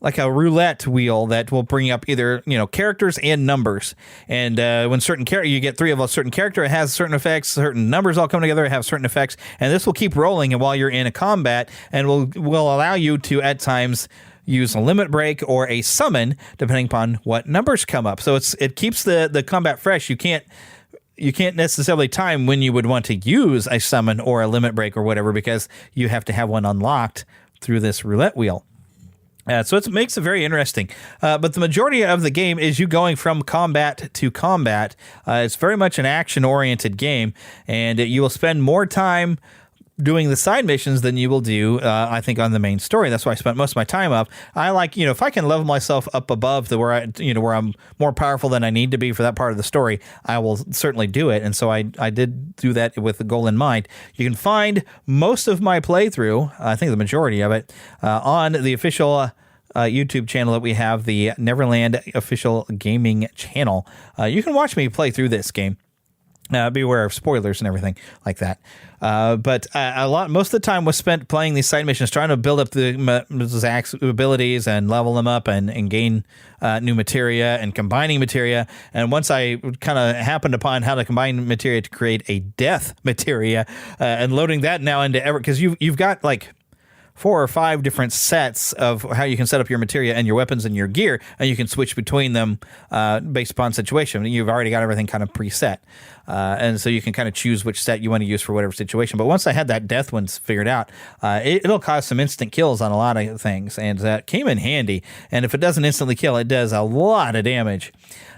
like a roulette wheel that will bring up either characters and numbers, and when certain you get three of a certain character, it has certain effects. Certain numbers all come together, have certain effects, and this will keep rolling. And while you're in a combat, and will allow you to at times use a limit break or a summon depending upon what numbers come up. So it keeps the combat fresh. You can't necessarily time when you would want to use a summon or a limit break or whatever, because you have to have one unlocked through this roulette wheel. So it makes it very interesting. But the majority of the game is you going from combat to combat. It's very much an action-oriented game, and you will spend more time doing the side missions than you will do, I think, on the main story. That's why I spent most of my time up. I like, if I can level myself up above where I'm more powerful than I need to be for that part of the story, I will certainly do it. And so I did do that with the goal in mind. You can find most of my playthrough, I think the majority of it, on the official YouTube channel that we have, the Neverland official gaming channel. You can watch me play through this game. Beware of spoilers and everything like that. But most of the time was spent playing these side missions, trying to build up the Zach's abilities and level them up and gain new materia and combining materia. And once I kind of happened upon how to combine materia to create a death materia and loading that now into because you've got like 4 or 5 different sets of how you can set up your materia and your weapons and your gear, and you can switch between them based upon situation. You've already got everything kind of preset. And so you can kind of choose which set you want to use for whatever situation. But once I had that death one figured out, it'll cause some instant kills on a lot of things, and that came in handy. And if it doesn't instantly kill, it does a lot of damage.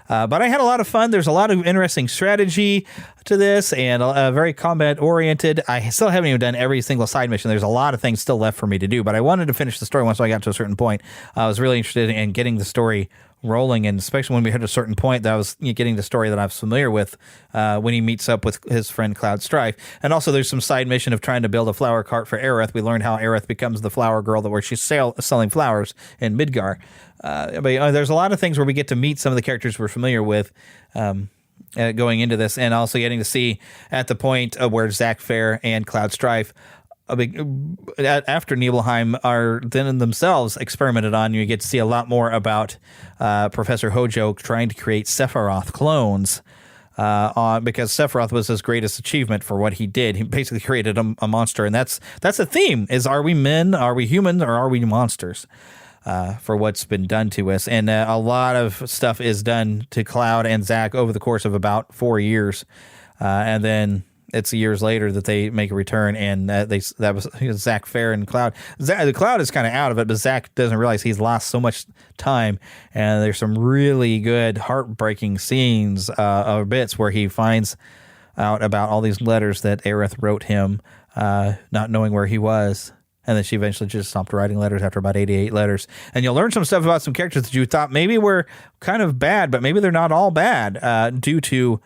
But I had a lot of fun. There's a lot of interesting strategy to this and very combat-oriented. I still haven't even done every single side mission. There's a lot of things still left for me to do, but I wanted to finish the story once I got to a certain point. I was really interested in getting the story rolling, and especially when we hit a certain point, that I was getting the story that I was familiar with when he meets up with his friend Cloud Strife. And also there's some side mission of trying to build a flower cart for Aerith. We learned how Aerith becomes the flower girl where she's selling flowers in Midgar. But there's a lot of things where we get to meet some of the characters we're familiar with going into this, and also getting to see at the point where Zach Fair and Cloud Strife after Nibelheim are then themselves experimented on. You get to see a lot more about Professor Hojo trying to create Sephiroth clones because Sephiroth was his greatest achievement for what he did. He basically created a monster, and that's a theme: is are we men, are we human, or are we monsters? For what's been done to us. And a lot of stuff is done to Cloud and Zach over the course of about 4 years. And then it's years later that they make a return, and that was Zach Fair and Cloud. The Cloud is kind of out of it, but Zach doesn't realize he's lost so much time. And there's some really good heartbreaking scenes or bits where he finds out about all these letters that Aerith wrote him, not knowing where he was. And then she eventually just stopped writing letters after about 88 letters. And you'll learn some stuff about some characters that you thought maybe were kind of bad, but maybe they're not all bad due to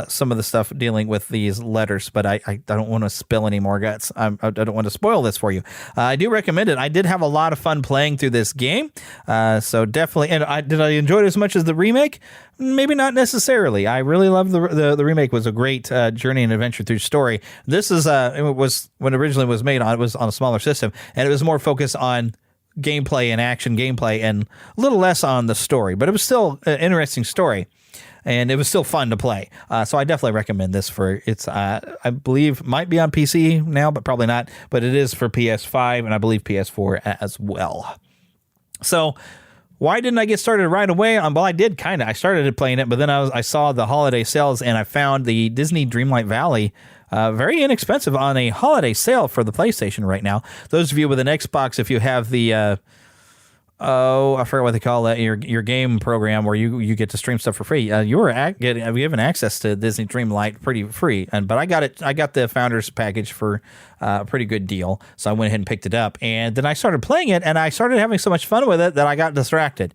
some of the stuff dealing with these letters. But I don't want to spill any more guts. I don't want to spoil this for you. I do recommend it. I did have a lot of fun playing through this game. So definitely. And did I enjoy it as much as the remake? Maybe not necessarily. I really love the remake. Was a great journey and adventure through story. This is it was when it originally was made on. It was on a smaller system, and it was more focused on gameplay and action gameplay, and a little less on the story. But it was still an interesting story, and it was still fun to play. So I definitely recommend this for it's. I believe might be on PC now, but probably not. But it is for PS5 and I believe PS4 as well. So. Why didn't I get started right away? Well, I did kind of. I started playing it, but then I saw the holiday sales, and I found the Disney Dreamlight Valley very inexpensive on a holiday sale for the PlayStation right now. Those of you with an Xbox, if you have the I forget what they call that, your game program where you get to stream stuff for free. You were given access to Disney Dreamlight pretty free, but I got the Founders package for a pretty good deal, so I went ahead and picked it up, and then I started playing it, and I started having so much fun with it that I got distracted.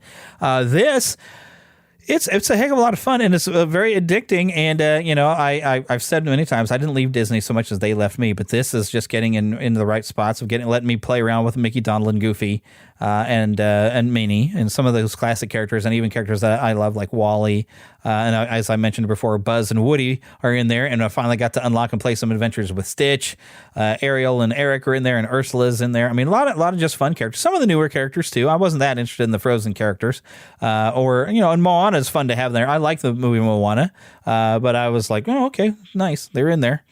It's a heck of a lot of fun, and it's very addicting. And I've said many times I didn't leave Disney so much as they left me, but this is just getting in the right spots of letting me play around with Mickey, Donald, and Goofy, and Minnie, and some of those classic characters, and even characters that I love like Wally, and as I mentioned before, Buzz and Woody are in there, and I finally got to unlock and play some adventures with Stitch. Ariel and Eric are in there, and Ursula's in there. I mean, a lot of just fun characters. Some of the newer characters too. I wasn't that interested in the Frozen characters, and Moana is fun to have there. I like the movie Moana, but I was like, oh, okay, nice, they're in there.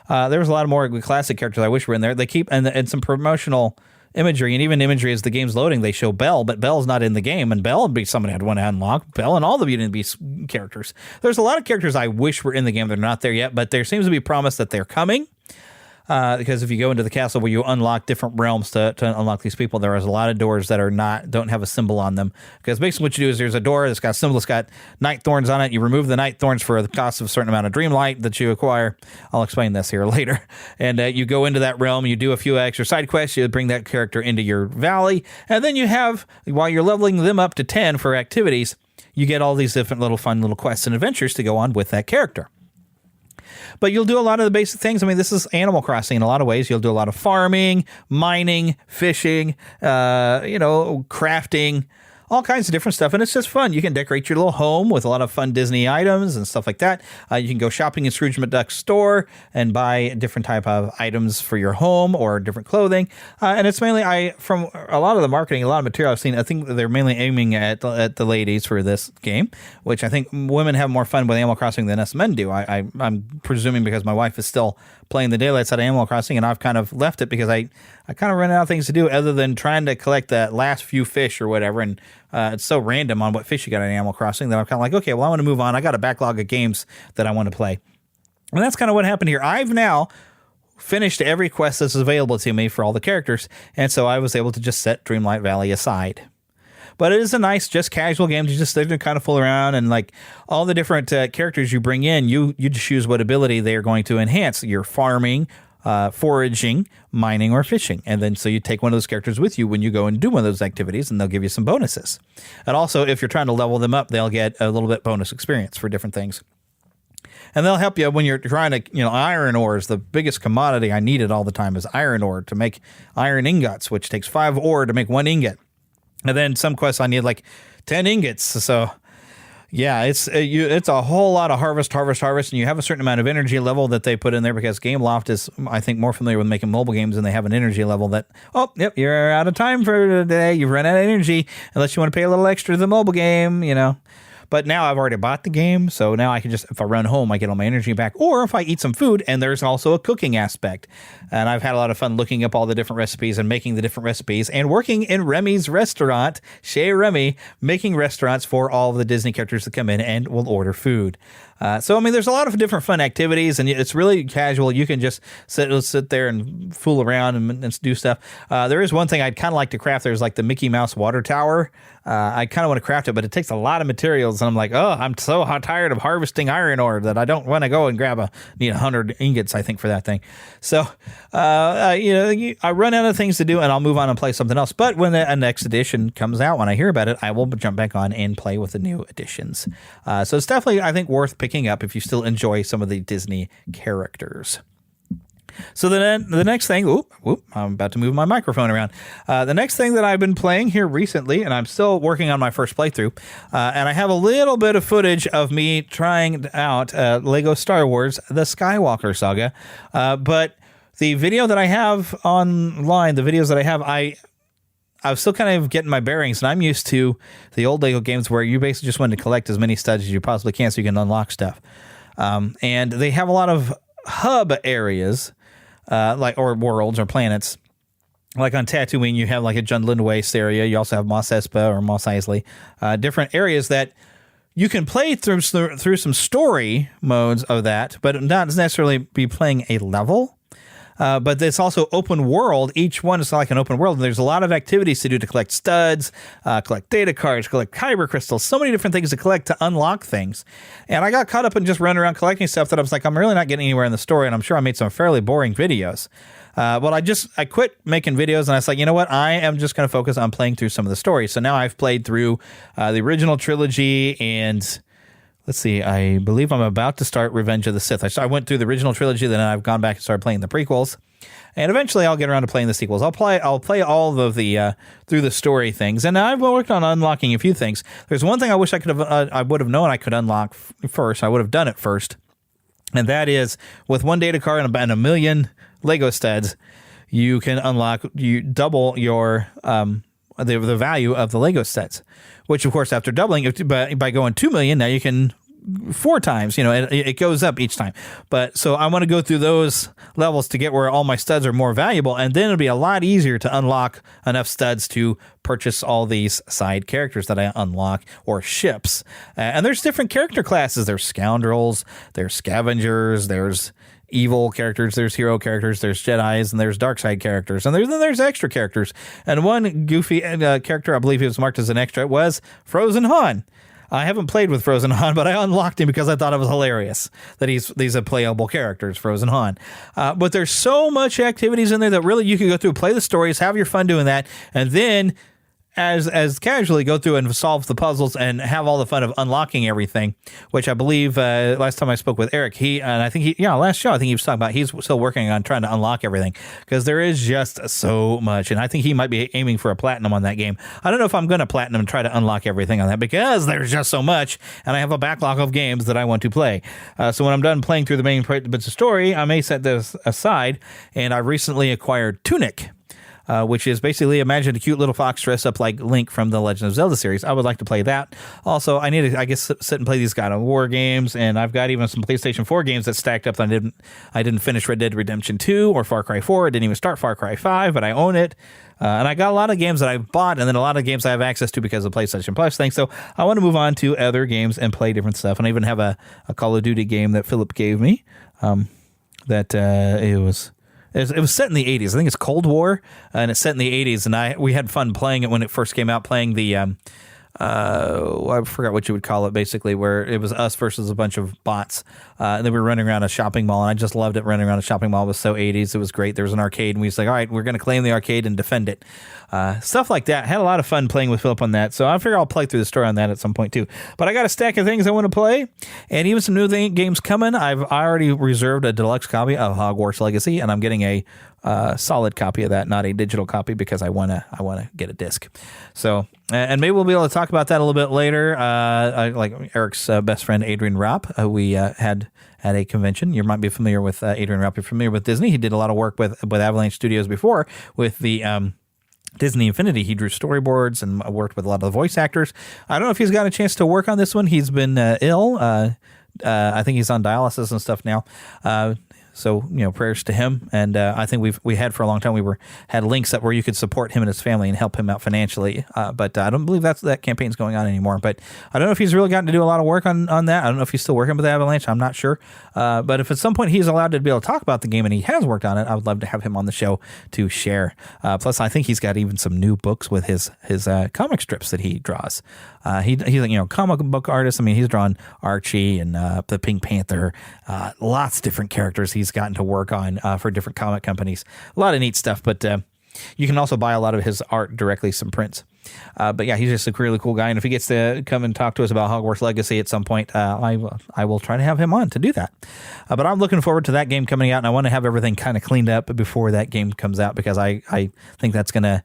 There was a lot more classic characters I wish were in there. They keep and some promotional imagery, and even imagery as the game's loading, they show Belle, but Belle's not in the game, and Belle would be somebody I'd want to unlock. Belle and all the Beauty and the Beast characters. There's a lot of characters I wish were in the game that are not there yet, but there seems to be promise that they're coming. because if you go into the castle where you unlock different realms to unlock these people, there is a lot of doors that don't have a symbol on them. Because basically what you do is there's a door that's got a symbol that's got night thorns on it. You remove the night thorns for the cost of a certain amount of dream light that you acquire. I'll explain this here later. And you go into that realm, you do a few extra side quests, you bring that character into your valley, and then you have, while you're leveling them up to 10 for activities, you get all these different little fun little quests and adventures to go on with that character. But you'll do a lot of the basic things. I mean, this is Animal Crossing in a lot of ways. You'll do a lot of farming, mining, fishing, crafting, all kinds of different stuff. And it's just fun. You can decorate your little home with a lot of fun Disney items and stuff like that. You can go shopping in Scrooge McDuck's store and buy different type of items for your home or different clothing. And it's mainly, from a lot of the marketing, a lot of material I've seen, I think they're mainly aiming at the ladies for this game, which I think women have more fun with Animal Crossing than us men do. I'm presuming because my wife is still playing the daylights out of Animal Crossing, and I've kind of left it because I kind of run out of things to do other than trying to collect the last few fish or whatever. And it's so random on what fish you got in Animal Crossing that I'm kind of like, okay, well, I want to move on. I got a backlog of games that I want to play. And that's kind of what happened here. I've now finished every quest that's available to me for all the characters. And so I was able to just set Dreamlight Valley aside. But it is a nice, just casual game to just sit and kind of fool around, and like all the different characters you bring in, you just choose what ability they are going to enhance. Your farming, foraging, mining, or fishing. And then so you take one of those characters with you when you go and do one of those activities, and they'll give you some bonuses. And also, if you're trying to level them up, they'll get a little bit bonus experience for different things. And they'll help you when you're trying to, iron ore is the biggest commodity I needed all the time, is iron ore to make iron ingots, which takes 5 ore to make 1 ingot. And then some quests I need like 10 ingots. So yeah, it's a whole lot of harvest, and you have a certain amount of energy level that they put in there because Gameloft is, I think, more familiar with making mobile games, and they have an energy level that, you're out of time for today. You've run out of energy unless you want to pay a little extra to the mobile game, But now I've already bought the game, so now I can just, if I run home, I get all my energy back. Or if I eat some food, and there's also a cooking aspect. And I've had a lot of fun looking up all the different recipes and making the different recipes and working in Remy's restaurant, Chez Remy, making restaurants for all of the Disney characters that come in and will order food. So, I mean, there's a lot of different fun activities, and it's really casual. You can just sit there and fool around and do stuff. There is one thing I'd kind of like to craft. There's like the Mickey Mouse water tower. I kind of want to craft it, but it takes a lot of materials, and I'm like, I'm so tired of harvesting iron ore that I don't want to go and need 100 ingots, I think, for that thing. So, I run out of things to do, and I'll move on and play something else. But when the next edition comes out, when I hear about it, I will jump back on and play with the new editions. So it's definitely, I think, worth picking up if you still enjoy some of the Disney characters. So the next thing, I'm about to move my microphone around. The next thing that I've been playing here recently, and I'm still working on my first playthrough, and I have a little bit of footage of me trying out Lego Star Wars, The Skywalker Saga. But the video that I have online, the videos that I have, I was still kind of getting my bearings, and I'm used to the old Lego games where you basically just want to collect as many studs as you possibly can so you can unlock stuff. And they have a lot of hub areas, or worlds or planets. Like on Tatooine, you have like a Jundland Waste area. You also have Mos Espa or Mos Eisley, different areas that you can play through some story modes of that, but not necessarily be playing a level. But it's also open world. Each one is like an open world. And there's a lot of activities to do to collect studs, collect data cards, collect kyber crystals, so many different things to collect to unlock things. And I got caught up in just running around collecting stuff that I was like, I'm really not getting anywhere in the story. And I'm sure I made some fairly boring videos. Well, I quit making videos, and I was like, you know what? I am just going to focus on playing through some of the stories. So now I've played through the original trilogy, and let's see, I believe I'm about to start Revenge of the Sith. I went through the original trilogy, then I've gone back and started playing the prequels. And eventually I'll get around to playing the sequels. I'll play all of the through the story things. And I've worked on unlocking a few things. There's one thing I wish I would have known I could unlock first. I would have done it first. And that is, with one data card and a million Lego studs, you can double your the value of the Lego sets, which of course after doubling by going 2 million, now you can 4 times, it goes up each time. But so I want to go through those levels to get where all my studs are more valuable, and then it'll be a lot easier to unlock enough studs to purchase all these side characters that I unlock, or ships. And there's different character classes. There's scoundrels, there's scavengers, there's evil characters, there's hero characters, there's Jedis, and there's dark side characters, and there's extra characters. And one goofy character, I believe he was marked as an extra, was Frozen Han. I haven't played with Frozen Han, but I unlocked him because I thought it was hilarious that these are playable characters, Frozen Han. But there's so much activities in there that really you can go through, play the stories, have your fun doing that, and then as casually go through and solve the puzzles and have all the fun of unlocking everything, which I believe last time I spoke with Eric, last show, I think he was talking about he's still working on trying to unlock everything because there is just so much. And I think he might be aiming for a platinum on that game. I don't know if I'm going to platinum and try to unlock everything on that because there's just so much. And I have a backlog of games that I want to play. So when I'm done playing through the main bits of story, I may set this aside. And I recently acquired Tunic. Which is basically, imagine a cute little fox dressed up like Link from the Legend of Zelda series. I would like to play that. Also, I need to, I guess, sit and play these God of War games, and I've got even some PlayStation 4 games that stacked up that I didn't finish Red Dead Redemption 2 or Far Cry 4. I didn't even start Far Cry 5, but I own it. And I got a lot of games that I bought, and then a lot of games I have access to because of PlayStation Plus thing. So I want to move on to other games and play different stuff. And I even have a Call of Duty game that Philip gave me It was set in the 80s. I think it's Cold War, and it's set in the 80s. And we had fun playing it when it first came out, playing the, I forgot what you would call it, basically, where it was us versus a bunch of bots. And then we were running around a shopping mall, and I just loved it. Running around a shopping mall was so 80s. It was great. There was an arcade, and we was like, all right, we're going to claim the arcade and defend it. Stuff like that. Had a lot of fun playing with Philip on that. So I figure I'll play through the story on that at some point, too. But I got a stack of things I want to play, and even some new games coming. I already reserved a deluxe copy of Hogwarts Legacy, and I'm getting a solid copy of that, not a digital copy, because I want to get a disc. So, and maybe we'll be able to talk about that a little bit later. Like Eric's best friend, Adrian Rapp, we had at a convention. You might be familiar with Adrian Rapp. You're familiar with Disney. He did a lot of work with Avalanche Studios before with the Disney Infinity. He drew storyboards and worked with a lot of the voice actors. I don't know if he's got a chance to work on this one. He's been ill. I think he's on dialysis and stuff now. So, prayers to him. And I think we had for a long time, had links up where you could support him and his family and help him out financially. But I don't believe that campaign's going on anymore. But I don't know if he's really gotten to do a lot of work on that. I don't know if he's still working with Avalanche. I'm not sure. But if at some point he's allowed to be able to talk about the game and he has worked on it, I would love to have him on the show to share. Plus, I think he's got even some new books with his comic strips that he draws. He's a comic book artist. I mean, he's drawn Archie and the Pink Panther, lots of different characters he's gotten to work on for different comic companies. A lot of neat stuff, but you can also buy a lot of his art directly, some prints. But yeah, he's just a really cool guy. And if he gets to come and talk to us about Hogwarts Legacy at some point, I will try to have him on to do that. But I'm looking forward to that game coming out, and I want to have everything kind of cleaned up before that game comes out because I think that's going to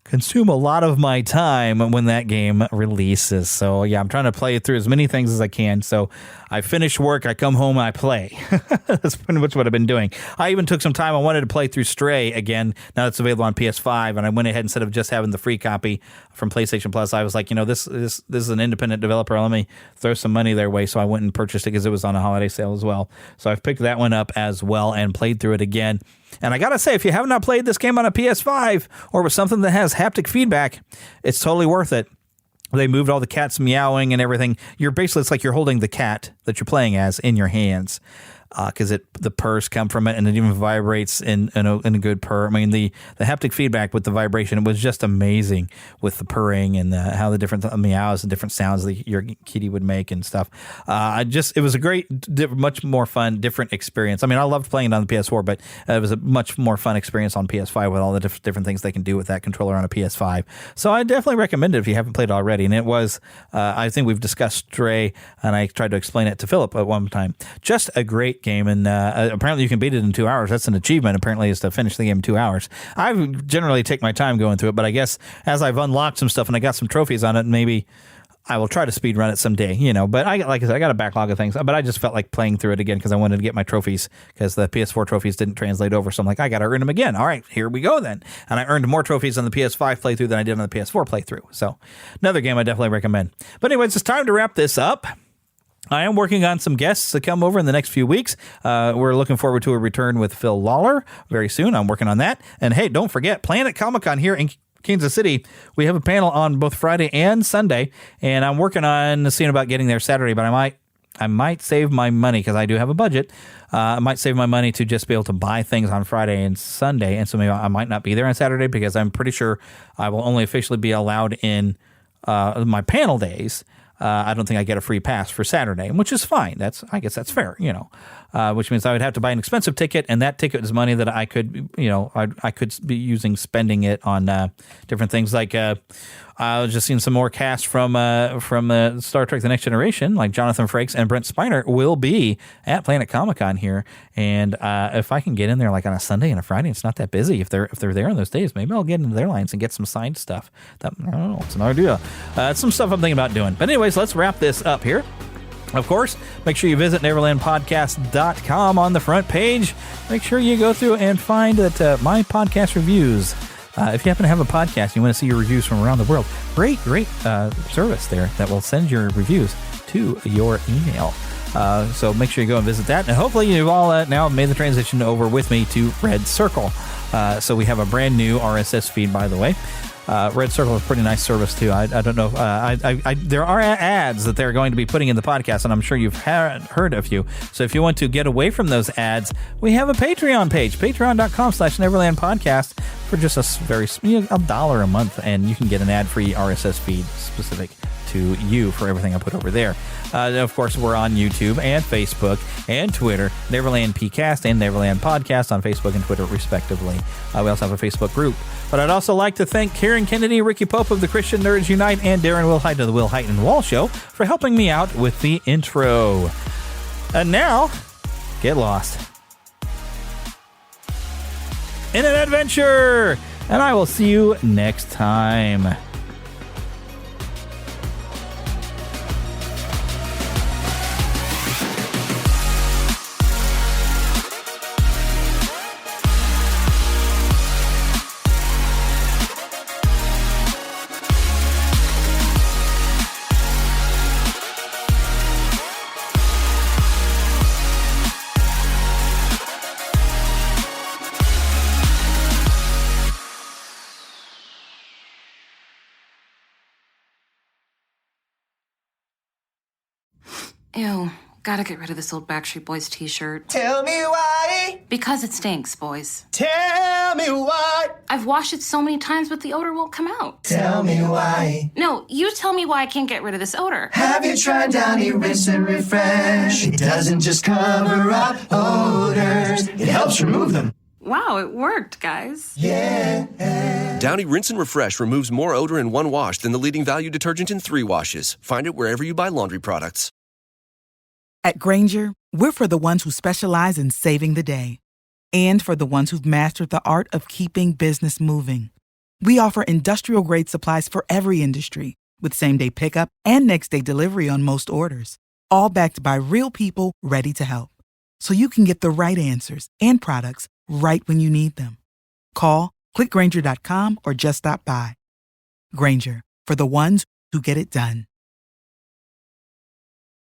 consume a lot of my time when that game releases. So yeah, I'm trying to play through as many things as I can. So I finish work, I come home, and I play. That's pretty much what I've been doing. I even took some time. I wanted to play through Stray again. Now it's available on PS5, and I went ahead instead of just having the free copy from PlayStation Plus. I was like, this is an independent developer. Let me throw some money their way. So I went and purchased it because it was on a holiday sale as well. So I've picked that one up as well and played through it again. And I gotta say, if you have not played this game on a PS5 or with something that has haptic feedback, it's totally worth it. They moved all the cats meowing and everything. It's like you're holding the cat that you're playing as in your hands. Because the purrs come from it, and it even vibrates in a good purr. I mean, the haptic feedback with the vibration, it was just amazing with the purring and how the different meows and different sounds that your kitty would make and stuff. It was a great, much more fun, different experience. I mean, I loved playing it on the PS4, but it was a much more fun experience on PS5 with all the different things they can do with that controller on a PS5. So I definitely recommend it if you haven't played it already. And it was, I think we've discussed Stray, and I tried to explain it to Philip at one time. Just a great game, and apparently you can beat it in 2 hours. That's an achievement, apparently, is to finish the game in 2 hours. I generally take my time going through it, but I guess as I've unlocked some stuff and I got some trophies on it, maybe I will try to speed run it someday, but like I said, I got a backlog of things, but I just felt like playing through it again because I wanted to get my trophies because the PS4 trophies didn't translate over. So I'm like, I got to earn them again. All right, here we go then. And I earned more trophies on the PS5 playthrough than I did on the PS4 playthrough. So another game I definitely recommend. But anyways, it's time to wrap this up. I am working on some guests to come over in the next few weeks. We're looking forward to a return with Phil Lawler very soon. I'm working on that. And hey, don't forget, Planet Comic-Con here in Kansas City. We have a panel on both Friday and Sunday, and I'm working on seeing about getting there Saturday, but I might save my money because I do have a budget. I might save my money to just be able to buy things on Friday and Sunday. And so maybe I might not be there on Saturday because I'm pretty sure I will only officially be allowed in my panel days. I don't think I get a free pass for Saturday, which is fine. I guess that's fair, which means I would have to buy an expensive ticket, and that ticket is money that I could, I could be spending it on different things. Like I was just seeing some more cast from Star Trek: The Next Generation, like Jonathan Frakes and Brent Spiner will be at Planet Comic-Con here, and if I can get in there like on a Sunday and a Friday, it's not that busy. If they're there on those days, maybe I'll get into their lines and get some signed stuff. I don't know. It's another deal. It's some stuff I'm thinking about doing. But anyways, let's wrap this up here. Of course, make sure you visit neverlandpodcast.com on the front page. Make sure you go through and find that my podcast reviews. If you happen to have a podcast, you want to see your reviews from around the world, great service there that will send your reviews to your email. So make sure you go and visit that. And hopefully you've all now made the transition over with me to Red Circle. So we have a brand new RSS feed, by the way. Red Circle is a pretty nice service, too. I don't know. There are ads that they're going to be putting in the podcast, and I'm sure you've heard a few. So if you want to get away from those ads, we have a Patreon page, patreon.com/Neverland Podcast, for just $1 a month, and you can get an ad-free RSS feed specific to you for everything I put over there. Of course, we're on YouTube and Facebook and Twitter, Neverland PCast and Neverland Podcast on Facebook and Twitter, respectively. We also have a Facebook group. But I'd also like to thank Karen Kennedy, Ricky Pope of the Christian Nerds Unite, and Darren Wilhite of the Wilhite and Wall Show for helping me out with the intro. And now, get lost in an adventure, and I will see you next time. Ew, gotta get rid of this old Backstreet Boys t-shirt. Tell me why. Because it stinks, boys. Tell me why. I've washed it so many times, but the odor won't come out. Tell me why. No, you tell me why I can't get rid of this odor. Have you tried Downy Rinse and Refresh? It doesn't just cover up odors, it helps remove them. Wow, it worked, guys. Yeah. Downy Rinse and Refresh removes more odor in one wash than the leading value detergent in 3 washes. Find it wherever you buy laundry products. At Grainger, we're for the ones who specialize in saving the day and for the ones who've mastered the art of keeping business moving. We offer industrial-grade supplies for every industry with same-day pickup and next-day delivery on most orders, all backed by real people ready to help. So you can get the right answers and products right when you need them. Call, click Grainger.com, or just stop by. Grainger, for the ones who get it done.